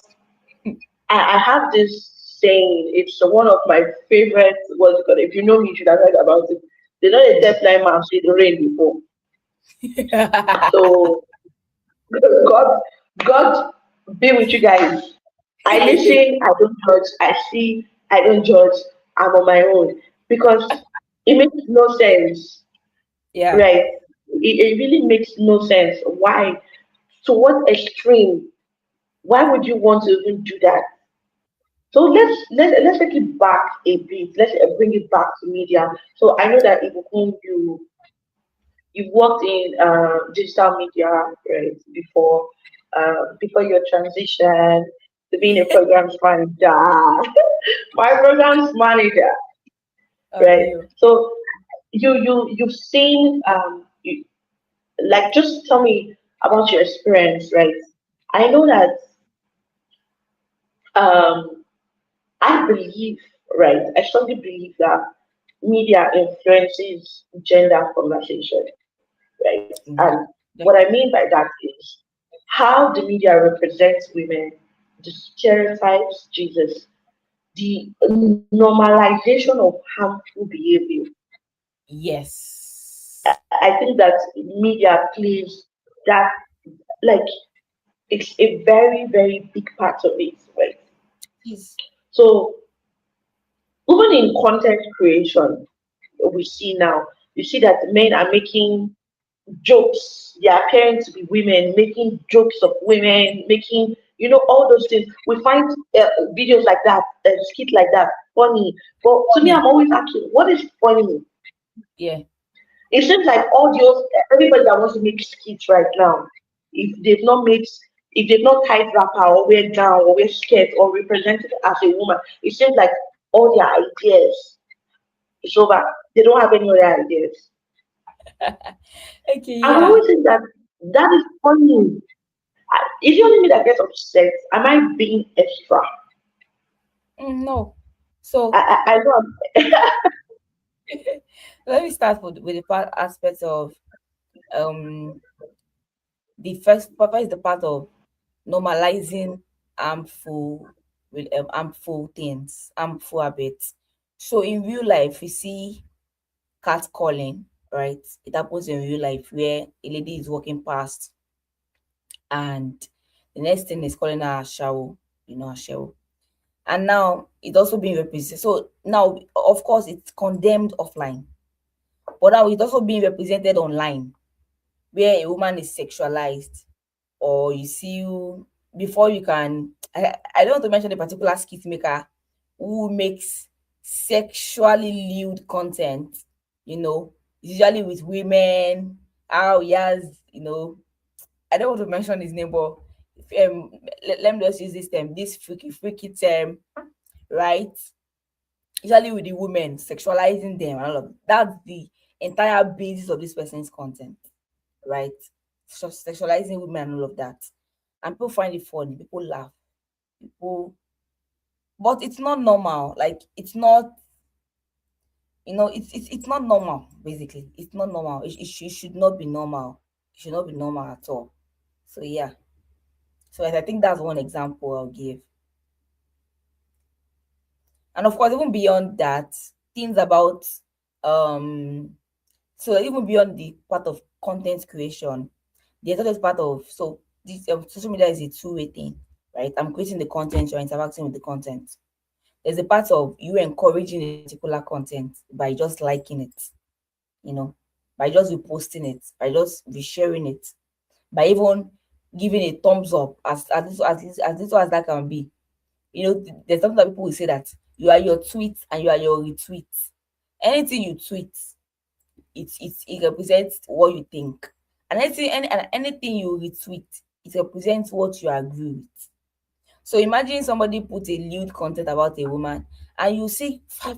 I have this saying. It's one of my favorite. What's it called? If you know me, you should have heard about it. They know the deaf blind man see the rain before. Oh. So God, God be with you guys. I listen, I don't judge. I see, I don't judge. I'm on my own because it makes no sense, Yeah. right? It really makes no sense. Why? To what extreme? Why would you want to even do that? So let's take it back a bit. Let's bring it back to media. So I know that Ibukun, you've worked in digital media, right, before your transition to being a programs manager. My programs manager, right? Abio. So you've seen like just tell me about your experience, right? I know that um I believe, right? I strongly believe that media influences gender conversation, right? And Mhm. what I mean by that is how the media represents women, the stereotypes, Jesus, the normalization of harmful behavior. Yes. I think that media plays that, like, it's a very, very big part of it, right? Please. So, even in content creation, we see now, you see that men are making jokes. They are appearing to be women, making jokes of women, making, all those things. We find videos like that, skit like that, funny. But to me, I'm Funny. always asking, what is funny? Yeah. It seems like audios, everybody that wants to make skits right now, if they've not made, if they've not tied wrapper or wear gown or wear skirt or represented as a woman, it seems like all their ideas is over. They don't have any other ideas. Okay, And I yeah. always think that that is funny. Is it only me that gets upset? Am I being extra? No. So I know. let me start with the part aspect of um first the part of normalizing harmful harmful things, harmful habits. So in real life, we see catcalling, right? It happens in real life where a lady is walking past and the next thing is calling her a shower, a shower. And now it's also being represented. So now, of course, it's condemned offline, but now it's also being represented online where a woman is sexualized, or you see you before you can. I don't want to mention a particular skit maker who makes sexually lewd content, usually with women. How he has, I don't want to mention his name, but let me just use this term, this freaky term, right? Usually with the women, sexualizing them and all of that's the entire basis of this person's content, right? Sexualizing women and all of that. And people find it funny, people laugh, people, but it's not normal. Like, it's not. It's not normal. Basically, it's not normal. It should not be normal. It should not be normal at all. So yeah. So I think that's one example I'll give. And of course, even beyond that, things about um so even beyond the part of content creation, the other part of so this social media is a two-way thing, right? I'm creating the content, you're interacting with the content. There's a part of you encouraging a particular content by just liking it, you know, by just reposting it, by just resharing it, by even giving a thumbs up as little as that can be. There's something that people will say that you are your tweets and you are your retweets. Anything you tweet, it represents what you think. And anything you retweet, it represents what you agree with. So imagine somebody put a lewd content about a woman and you see 5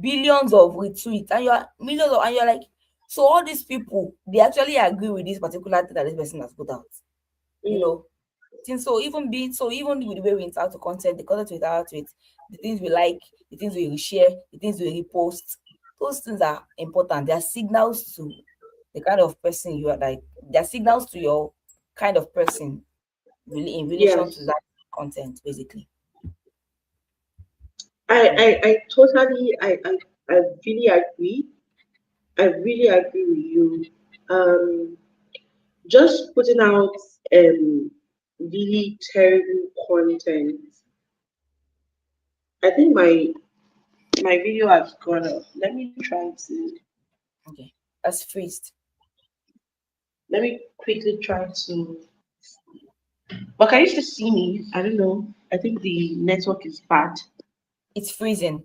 billions of retweets and you're millions of and you're like, so all these people they actually agree with this particular thing that this person has put out, you Mm. know. Even with the way we interact with content, the content we interact with, the things we like, the things we share, the things we repost, those things are important. They are signals to the kind of person you are, like they are signals to your kind of person, really, in relation to Yes. that content, basically. Yeah. I totally I really agree. I really agree with you. Um, just putting out really terrible content. I think my video has gone off. Okay. That's freezed. Let me quickly try to. But can you still see me? I don't know. I think the network is bad. It's freezing.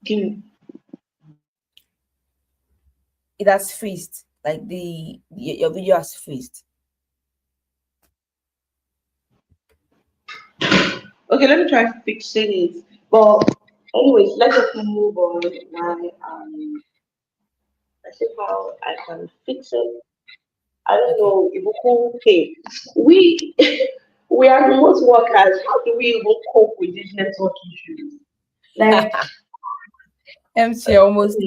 Give me. It has freezed. Like your video has freezed. Okay, let me try fixing it. But anyways, let's just move on. I see how I can fix it. I don't Okay. know. Ibuku, okay, we we are remote workers. How do we even cope with these network issues? Like MT almost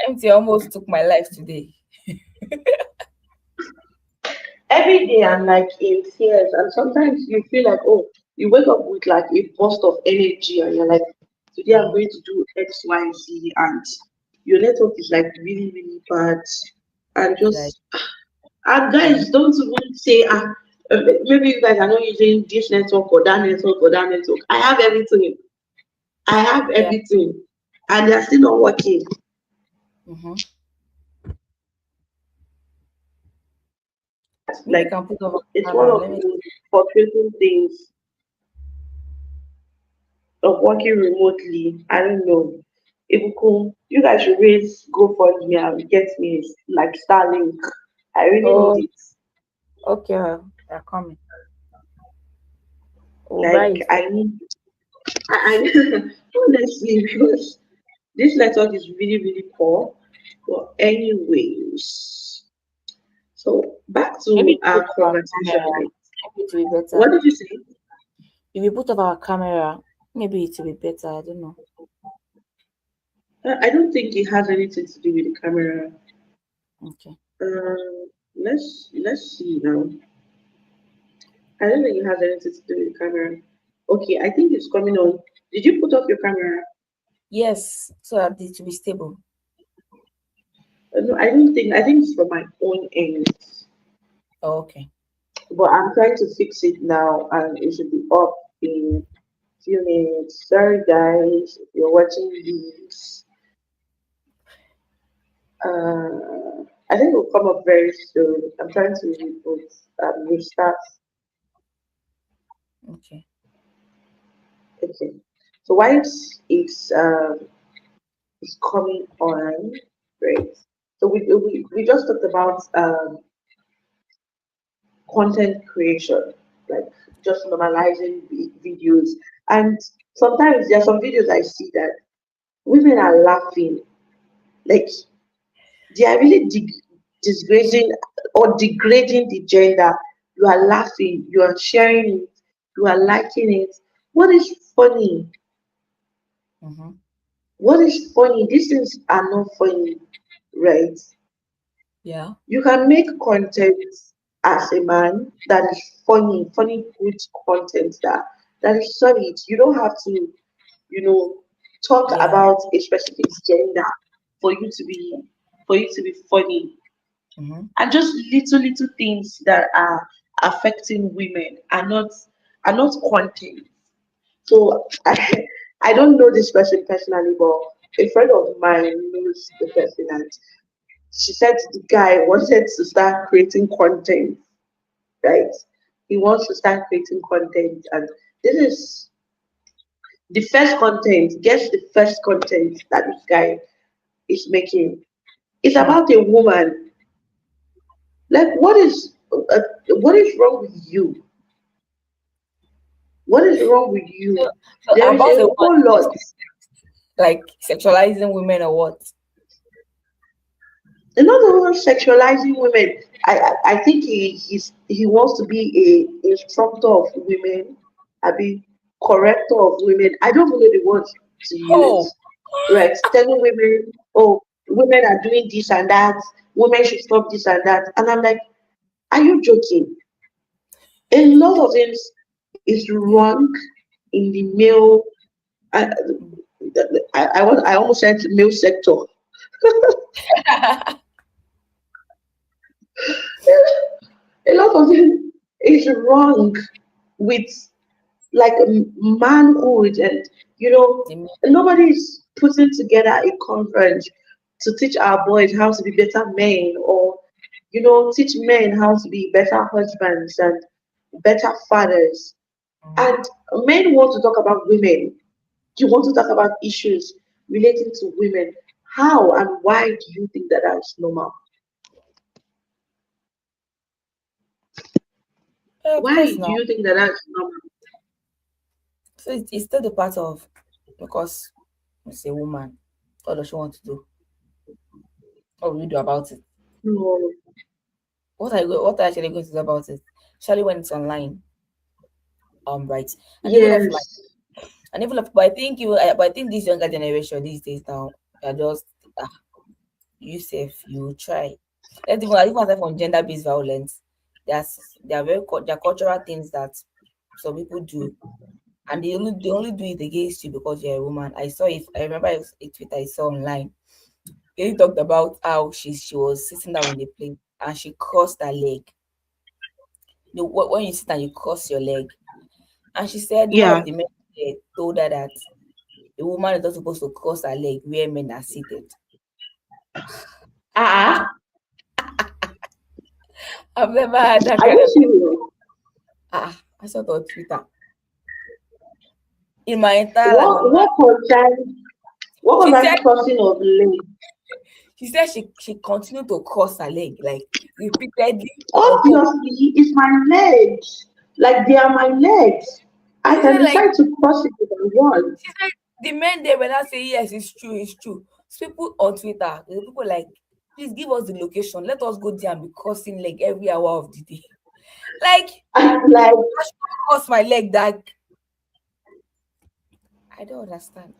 MT almost took my life today. every day, I'm like in tears, and sometimes you feel like, oh, you wake up with like a burst of energy, and you're like, today I'm Mm, going to do X, Y, Z, and your network is like really, really bad, and like just and mm, guys don't even say maybe you guys are not using this network or that network or that network. I have everything. I have yeah. everything, and they're still not working. Mm-hmm. Maybe you Like can put off our it's one camera. of Let the me most frustrating things of working remotely. I don't know. Ibuku, you guys should raise GoFundMe and get me like Starlink. I really need Oh, it. okay. They're coming. We'll buy Like it for I need. I honestly because this network is really really poor. But anyways, so back maybe to you put our off our conversation, camera. right? Maybe it will be better. What did you say? If we put off our camera, maybe it will be better. I don't know. I don't think it has anything to do with the camera. Okay. Let's see now. I don't think it has anything to do with the camera. Okay, I think it's coming on. Did you put off your camera? Yes, so that it will be stable. No, I don't think. I think it's from my own end. Oh, okay. But I'm trying to fix it now, and it should be up in few minutes. Sorry, guys, if you're watching this. I think it will come up very soon. I'm trying to restart. Okay. Okay. So while it's coming on, great. So we just talked about content creation, like just normalizing videos, and sometimes there are some videos I see that women are laughing, like they are really disgracing or degrading the gender. You are laughing, you are sharing it, you are liking it. What is funny? Mm-hmm. What is funny? These things are not funny, right? Yeah. You can make content as a man that is funny, funny good content that is solid. You don't have to, you know, talk Yeah. about a specific gender for you to be funny. Mm-hmm. And just little things that are affecting women are not content. So I don't know this person personally, but a friend of mine knows the person, and she said the guy wanted to start creating content, right? He wants to start creating content, and this is the first content. Guess the first content that this guy is making. It's Hmm. about a woman. Like, what is wrong with you? What is wrong with So, you? so There is about a the one whole lot. like sexualizing women or what? And not even sexualizing women. I think he wants to be a instructor of women. I mean, corrector of women. I don't even know the words to Oh, use. Right, telling women, oh, women are doing this and that. Women should stop this and that. And I'm like, are you joking? A lot of things is wrong in the male. I, I almost said male sector. A lot of it is wrong with like manhood, and the men. nobody's putting together a conference to teach our boys how to be better men, or teach men how to be better husbands and better fathers. Mhm. And men want to talk about women. You want to talk about issues relating to women. How and why do you think that that's normal? Of Why course do not. you think that that's normal? So it's still the part of because it's a woman. What does she want to do? What will you do about it? No. What are you actually going to do about it? Especially when it's online. Right. And even offline. Yes. And even but I think this younger generation these days now are just you safe, you try. Let's even aside from gender based violence, there are there are cultural things that some people do and they only do it against you because you're a woman. I remember a tweet I saw online. He talked about how she was sitting down in the plane and she crossed her leg. When you sit and you cross your leg, and she said one Yeah. of the men there told her that a woman is not supposed to cross her leg where men are seated. Uh-uh. I've never had that Are kind you of serious? I saw it on Twitter. In my entire life, I've not. What concern what She said concern crossing of leg? she continued to cross her leg like repeatedly until Obviously, it's my legs. Like they are my legs. I she can said like decide to cross it if I want. she said the men there were not saying yes, it's true. So people on Twitter, the people like, please give us the location. Let us go there and be crossing leg every hour of the day. Like Like, I should not cross my leg that I don't understand.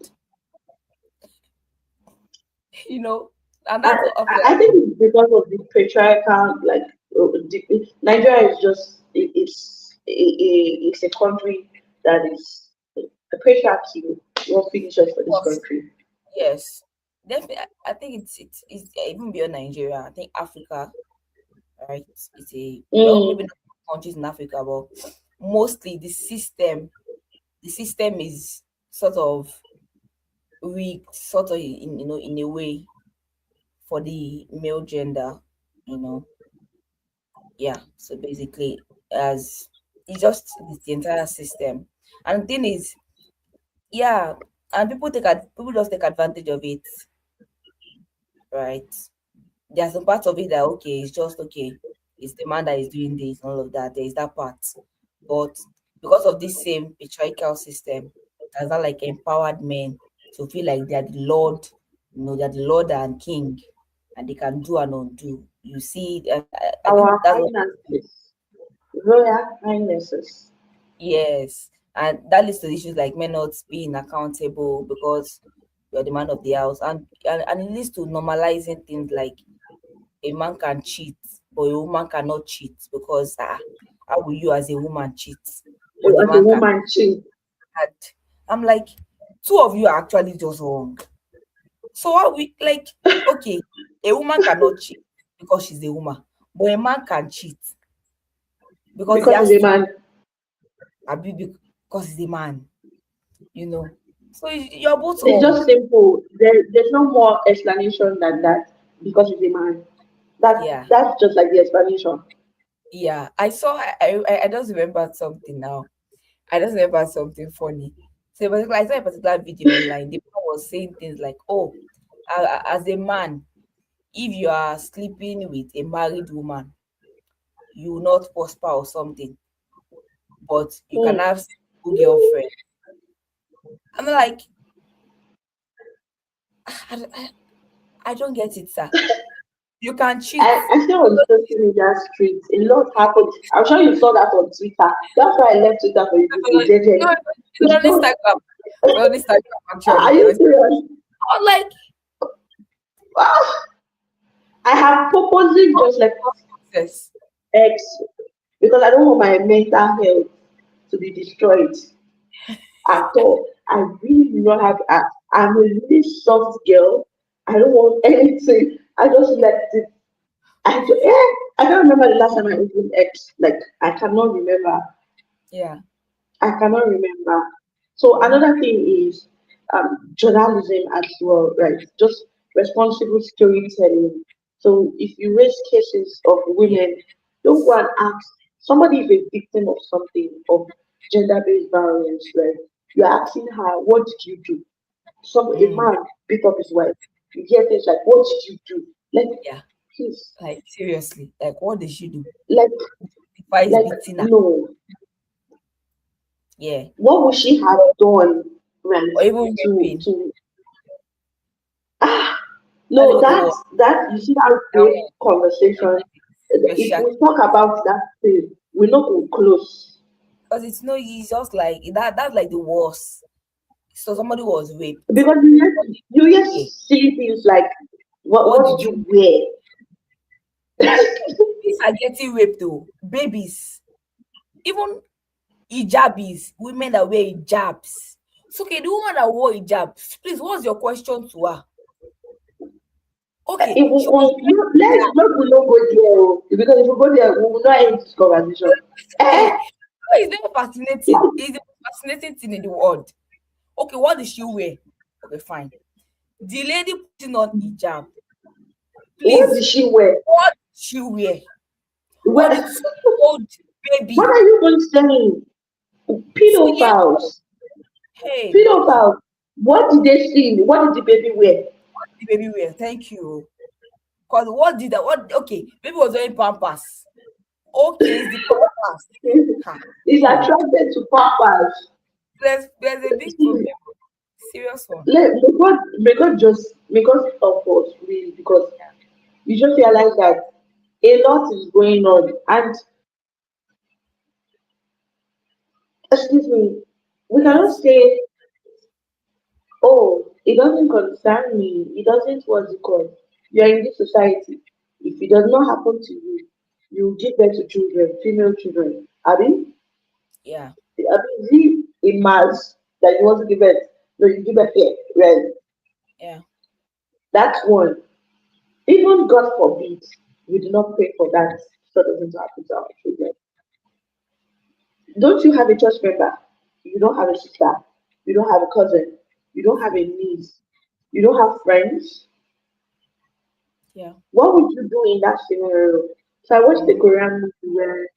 You know, and I, that's what of I think it's because of the patriarchal, like, Nigeria is just, it's a country that is a patriarchy won't finish us for this course. country. Yes. Definitely I think it's even beyond Nigeria. I think Africa, right? It's a well, maybe Mm, not countries in Africa, but mostly the system is sort of rigged, sort of in in a way for the male gender, you know. Yeah. So basically, as it's the entire system, and the thing is, yeah, and people just take advantage of it, right? There's some part of it that okay, it's just okay, it's the man that is doing this and all of that. There is that part, but because of this same patriarchal system, that's not like empowered men to feel like they're the Lord, they're the Lord and King, and they can do and undo. You see, I think our that's what. highnesses, royal highnesses. Yes, and that leads to issues like men not being accountable because you're the man of the house, and it leads to normalizing things like a man can cheat, but a woman cannot cheat because how will you as a woman cheat, but the As a man can? woman too. And I'm like, two of you are actually just wrong. So how we like, okay, a woman cannot cheat because she's a woman, but a man can cheat because he Because he's has a to man. be because he's a man, you know. So you're both It's wrong. just simple. There's no more explanation than that. Because he's a man. Yeah, That's just like the explanation. yeah. I saw. I just remembered something now. I just remember something funny. So I saw a particular video online. The man was saying things like, "Oh, as a man, if you are sleeping with a married woman, you will not prosper or something, but you can Hmm. have single girlfriend." I'm like, I, I, I don't get it, sir. You can cheat. I still on social media streets. A lot happened. I'm sure you saw that on Twitter. That's why I left Twitter for you people, No, JJ. it's on Instagram. It's on Instagram Are actually. you serious? I'm like, Ah, I have purposely what's just left the process? X because I don't want my mental health to be destroyed at all. I really do not have. I'm a really soft girl. I don't want anything. I just left it. I don't remember the last time I opened X. Like I cannot remember. Yeah. I cannot remember. So Mm-hmm. another thing is journalism as well, right? Just responsible storytelling. So if you raise cases of Yeah. women, don't go and ask somebody is a victim of something of gender-based violence, right? You're asking her, what did you do? A Mm, man beat up his wife. You hear things like, what did you do? Like, yeah. please, Like seriously. Like what did she do? like, If I is like, beating her. no. Yeah. What would she have done, right? Or even To raping. to Ah, That's no, even the worst. that you see that That great one. conversation. If Special. we talk about that thing, we're not going close. Because it's just like that's like the worst. So somebody was raped. Because you Okay. just see things like What what did did you you wear? Babies are getting raped though. Babies. Even hijabis, women that wear hijabs. So okay, the woman that wore hijab, please, what's your question to her? Okay, If we, she was wearing let's hijab. not we not go there oh, because if we go there, we will not end this conversation. Eh, Hey, it's very fascinating. It's the most fascinating thing in the world. Okay, what did she wear? Okay, fine. The lady putting on hijab, what please, did she wear? what did she wear? What What, did 2 year old what baby, are you even saying? 2 year old? Pedophiles, Hey, Lord, pedophiles. What did they see? What did the baby wear? what did the baby wear? Thank you. Because what did that? What? Okay, baby was wearing pampers. Okay, it's the pampers. Ha, Is God, attracted to papas. there's a big problem. Serious one. May God help us really because you just realize that a lot is going on and excuse me, we cannot Yes. say, oh, it doesn't concern me, it doesn't what's it called. You are in this society. If it does not happen to you, you give birth to children, female children. Yeah. Is it a mass that you want to give birth? No, you give birth here, right? Yeah. That's one. Even God forbid, we do not pray for that sort of thing to happen to our children. Don't you have a church member? You don't have a sister. You don't have a cousin. You don't have a niece. You don't have friends. Yeah. What would you do in that scenario? So I watched the Mm, Korean movie where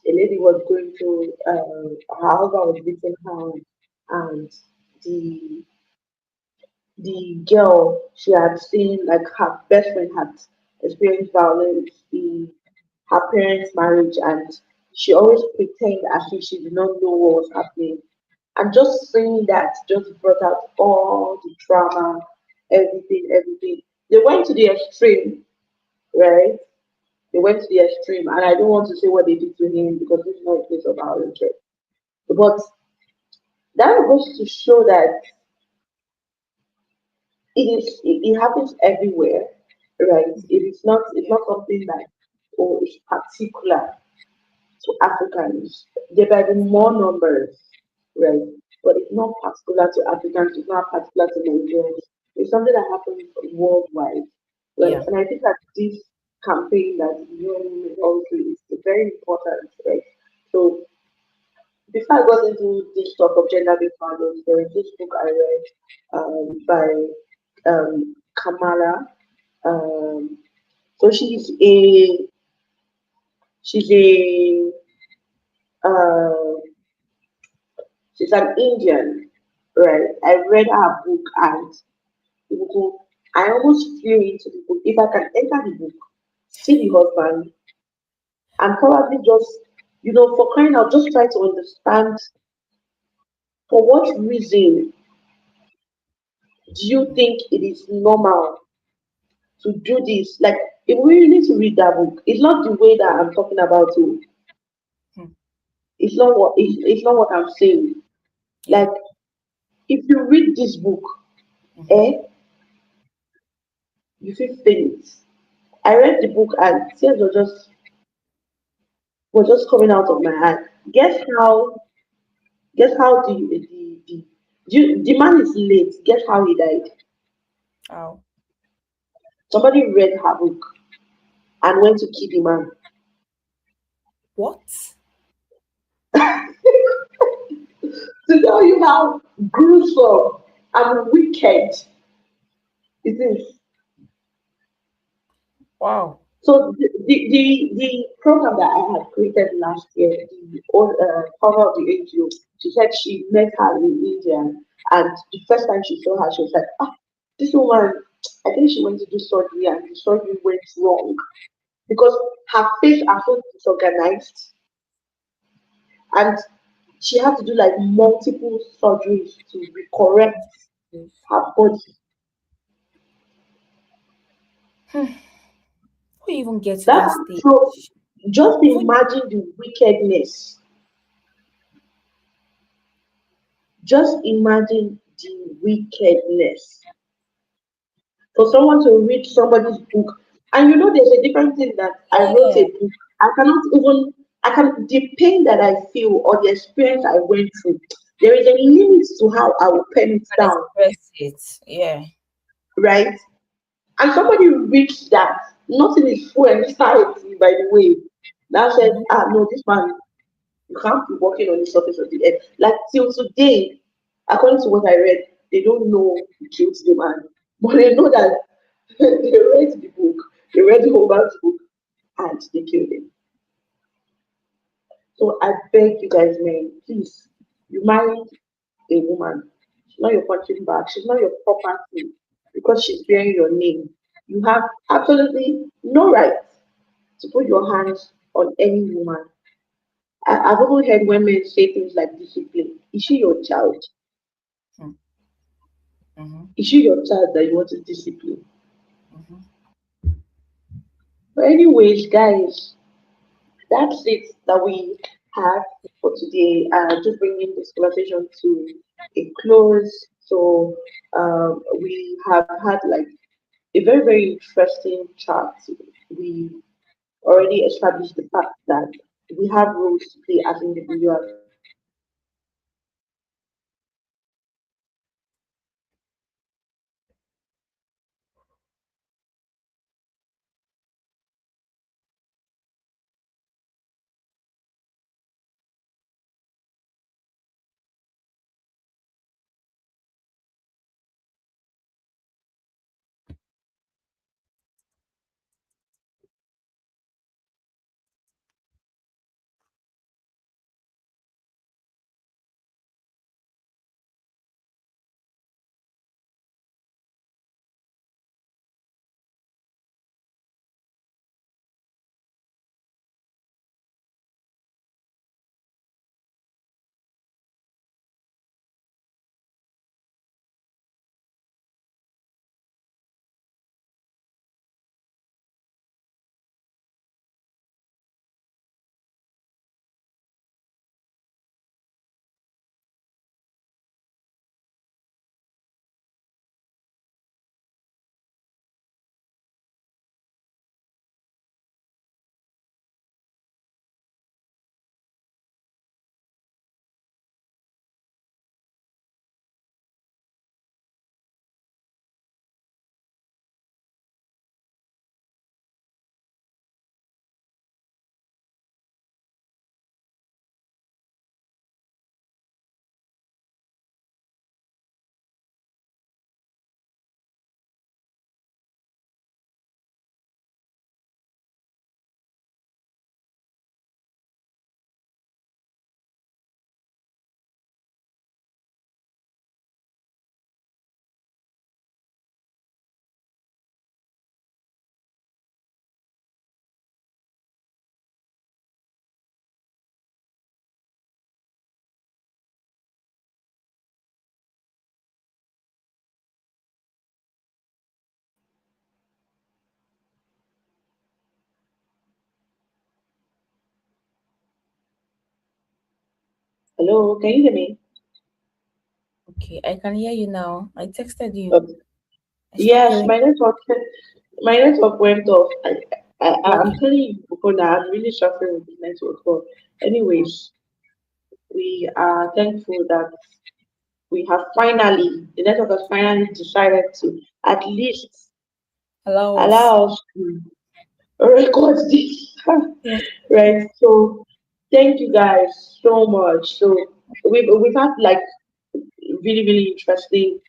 a lady was going to, her husband was beating her, and the the girl she had seen, like her best friend had experienced violence in her parents' marriage, and she always pretended as if she did not know what was happening. And just seeing that just brought out all the trauma, everything, everything. They went to the extreme, right? They went to the extreme, and I don't want to say what they did to him because this is not a place of violence. Right? But that goes to show that it happens everywhere, right? It's Yeah. not something that oh it's particular to Africans. There might be more numbers, right? But it's not particular to Africans, it's not particular to Nigerians. It's something that happens worldwide. Right? Yeah. And I think that this campaign that you and also is very important, right? So before I got into this talk of gender-based violence, there is this book I read by Kamala. Um, so she's a uh, she's an Indian, right? I read her book and it was- I almost flew into the book. If I can enter the book, see the husband, and probably just, for crying out, just try to understand for what reason do you Mm. think it is normal to do this? Like, if we really need to read that book, it's not the way that I'm talking about it. Mm. It's not what I'm saying. Yeah. Like, if you read this book, Mm-hmm. eh, you feel faint. I read the book and tears were just coming out of my eye. Guess how? Guess how the man is late. Guess how he died? Oh. Somebody read her book and went to kill the man. What? To tell you how gruesome and wicked it is. Wow. So the program that I had created last year, the cover of the NGO, she said she met her in India, and the first time she saw her, she was like, ah, this woman, I think she went to do surgery and the surgery went wrong because her face are so disorganized and she had to do like multiple surgeries to correct Yes. her body. Who even get to That that stage? so just Who? imagine the wickedness. Just imagine the wickedness for someone to read somebody's book. And there's a different thing that I wrote Yeah. a book. I cannot even, I can, the pain that I feel or the experience I went through, there is a limit to how I will pen it Can down, express it. Yeah. right? And somebody reads that, not in his full entirety, by the way, now said, Mm-hmm. ah, no, this man, you can't be walking on the surface of the earth. Like till today, according to what I read, they don't know who killed the man. But they know that they read the book, they read the whole man's book, and they killed him. So I beg you guys, man, please, you married a woman. She's not your punching bag, she's not your property because she's bearing your name. You have absolutely no right to put your hands on any woman. I've even heard women say things like discipline. Is she your child? Mm-hmm. Is she your child that you want to discipline? Mm-hmm. But anyways, guys, that's it that we have for today. Just bringing this conversation to a close. So we have had like a very very interesting chat. We already established the fact that we have roles to play as individuals and as society. And Hello, can you hear me? Okay, I can hear you now. I texted you. Okay. I stopped Yes, hearing. my network went off. I'm Okay. telling you, Bukona, I'm really suffering with the network. But anyways, we are thankful that we have finally, the network has finally decided to at least Allow us. allow us to record this. Yes. Right. So thank you guys so much. So we've had like really, really interesting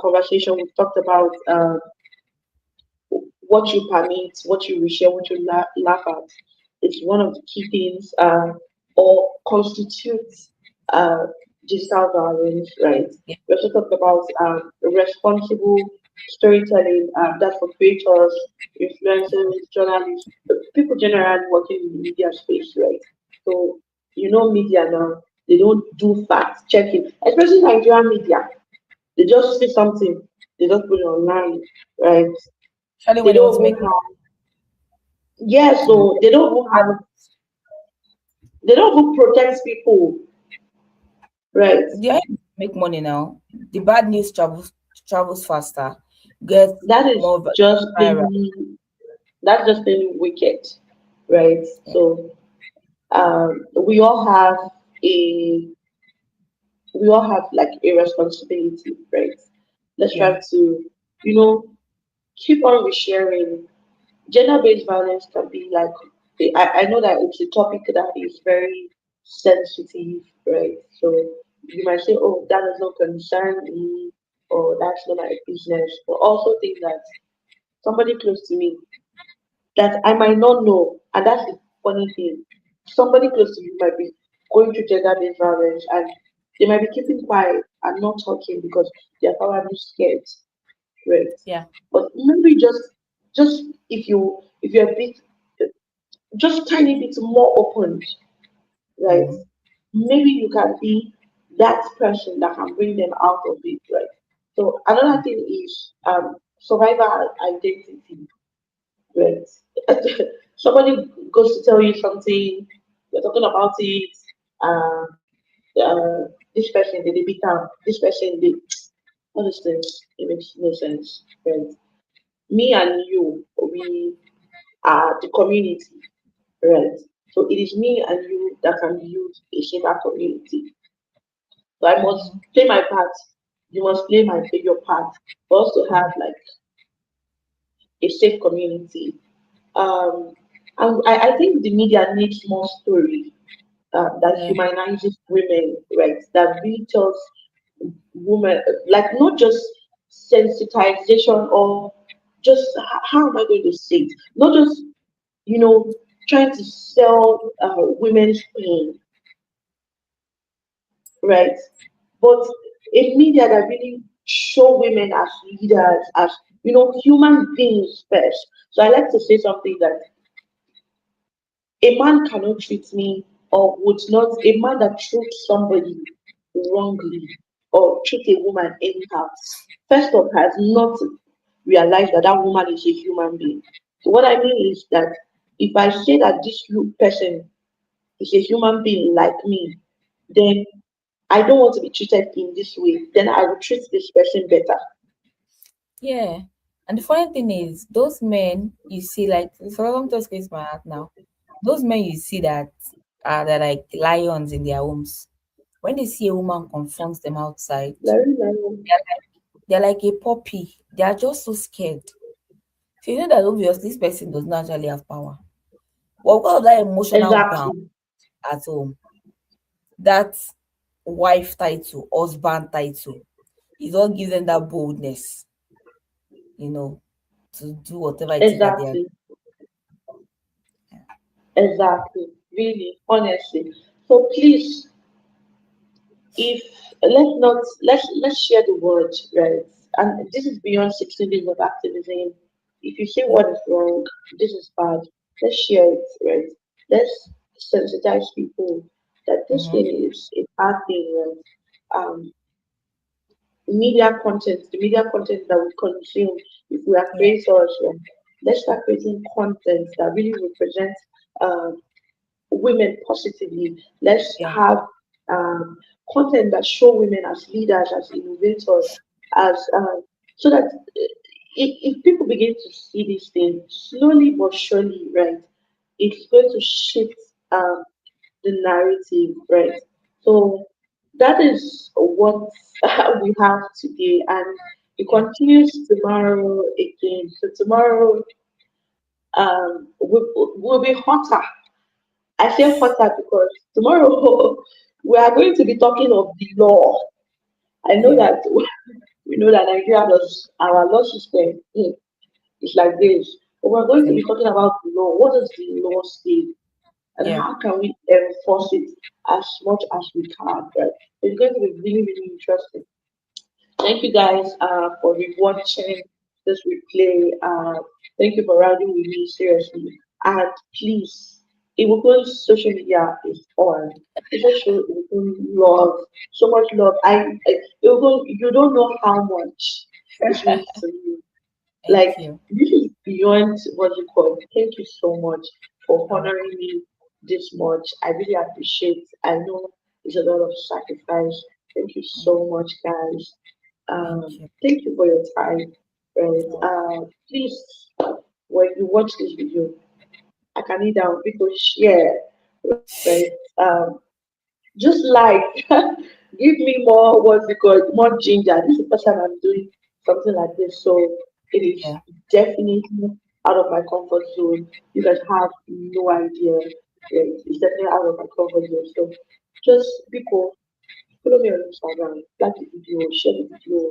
conversation. We've talked about what you permit, what you share, what you laugh at. It's one of the key things or constitutes uh, digital violence, right? Yeah. We also talked about responsible storytelling, that's for creators, influencers, journalists, people generally working in the media space, right? So, media now, they don't do fact checking, especially Nigerian media. They just see something, they just put it online, right? Especially They when they want to don't make even have, yeah, money. so they don't even protect people, right? They are able to make money now. The bad news travels faster, gets That is more just viral. that's just being wicked, right? Yeah. So we all have a we all have like a responsibility, right? Let's try Yeah. to, you know, keep on resharing. Gender-based violence can be like I know that it's a topic that is very sensitive, right? So you might say, oh, that does not concern me, or that's not my business, but also think that somebody close to me that I might not know, and that's the funny thing. Somebody close to you might be going through gender-based violence, and they might be keeping quiet and not talking because they're probably scared, right? Yeah. But maybe just if you're a bit just tiny bit more open, right? Mm. Maybe you can be that person that can bring them out of it, right? So another thing is survivor identity, right? Somebody goes to tell you something, you're talking about it, uh, this person did they become this person did all these things, it makes no sense, right? Me and you, we are the community, right? So it is me and you that can build a safer community. So I must Mm-hmm. play my part. You must play your part for us to have Mm-hmm. like a safe community. Um, and I think the media needs more story that Yeah. humanizes women, right? That really tells women, like not just sensitization or just how am I going to say it? Not just you know trying to sell women's pain, right? But a media that really show women as leaders, as human beings first. So I like to say something that a man cannot treat me or would not a man that treats somebody wrongly or treat a woman anyhow, first off has not realized that that woman is a human being. So what I mean is that if I say that this person is a human being like me, then I don't want to be treated in this way, then I will treat this person better. Yeah. And the funny thing is, those men you see, like, for them just case my heart now. Those men you see that are they're like lions in their homes. When they see a woman confronts them outside, Very nice. they're like a puppy. They are just so scared. So you know that obviously this person does not actually have power. But because of that emotional bound Exactly. at home, that wife title, husband title, is what gives them that boldness, you know, to do whatever it is that they are. Exactly. Exactly. Really, honestly. So please, if let's share the word, right? And this is beyond 16 days of activism. If you say Yeah. what is wrong, this is bad, let's share it, right? Let's sensitize people that this Mm-hmm. thing is a bad thing, right? Media content, the media content that we consume, if we are Yeah. creators, right? Let's start creating content that really represents women positively. Let's Yeah. have um, content that show women as leaders, as innovators, as so that if people begin to see these things slowly but surely, right, it's going to shift the narrative, right? So that is what we have today, and it Yeah. continues tomorrow again. So tomorrow will be hotter. I say hotter because tomorrow we are going to be talking of the law. I know Yeah. that we know that Nigeria does our law system is like this. But we're going to Same. be talking about the law. What does the law say? And Yeah. how can we enforce it as much as we can, right? It's going to be really, really interesting. Thank you guys for rewatching this replay. Thank you for riding with me seriously. And please, Ibukun's social media is on. Please show Ibukun love, so much love. Ibukun, you don't know how much this means to me. Thank Like you. this is beyond what you call. Thank you so much for Oh, honoring me this much. I really appreciate. I know it's a lot of sacrifice. Thank you so much, guys. thank you. Thank you for your time. Right. Oh, Please, when you watch this video, I can need down people share. Right. Just like give me more what's it called, more ginger. This is the first time I'm doing something like this, so it is yeah. definitely out of my comfort zone. You guys have no idea. Right? It's definitely out of my comfort zone. So just be cool. Follow me on Instagram, like the video, share the video.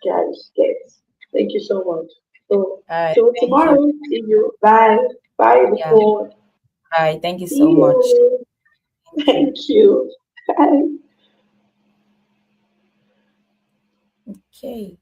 Guys, yes. Thank you so much. So All right. till Thank you. tomorrow, see you. Bye. Bye, Yeah. before. All right. Thank you so See much. you. Thank you. Thank you. Bye. Okay.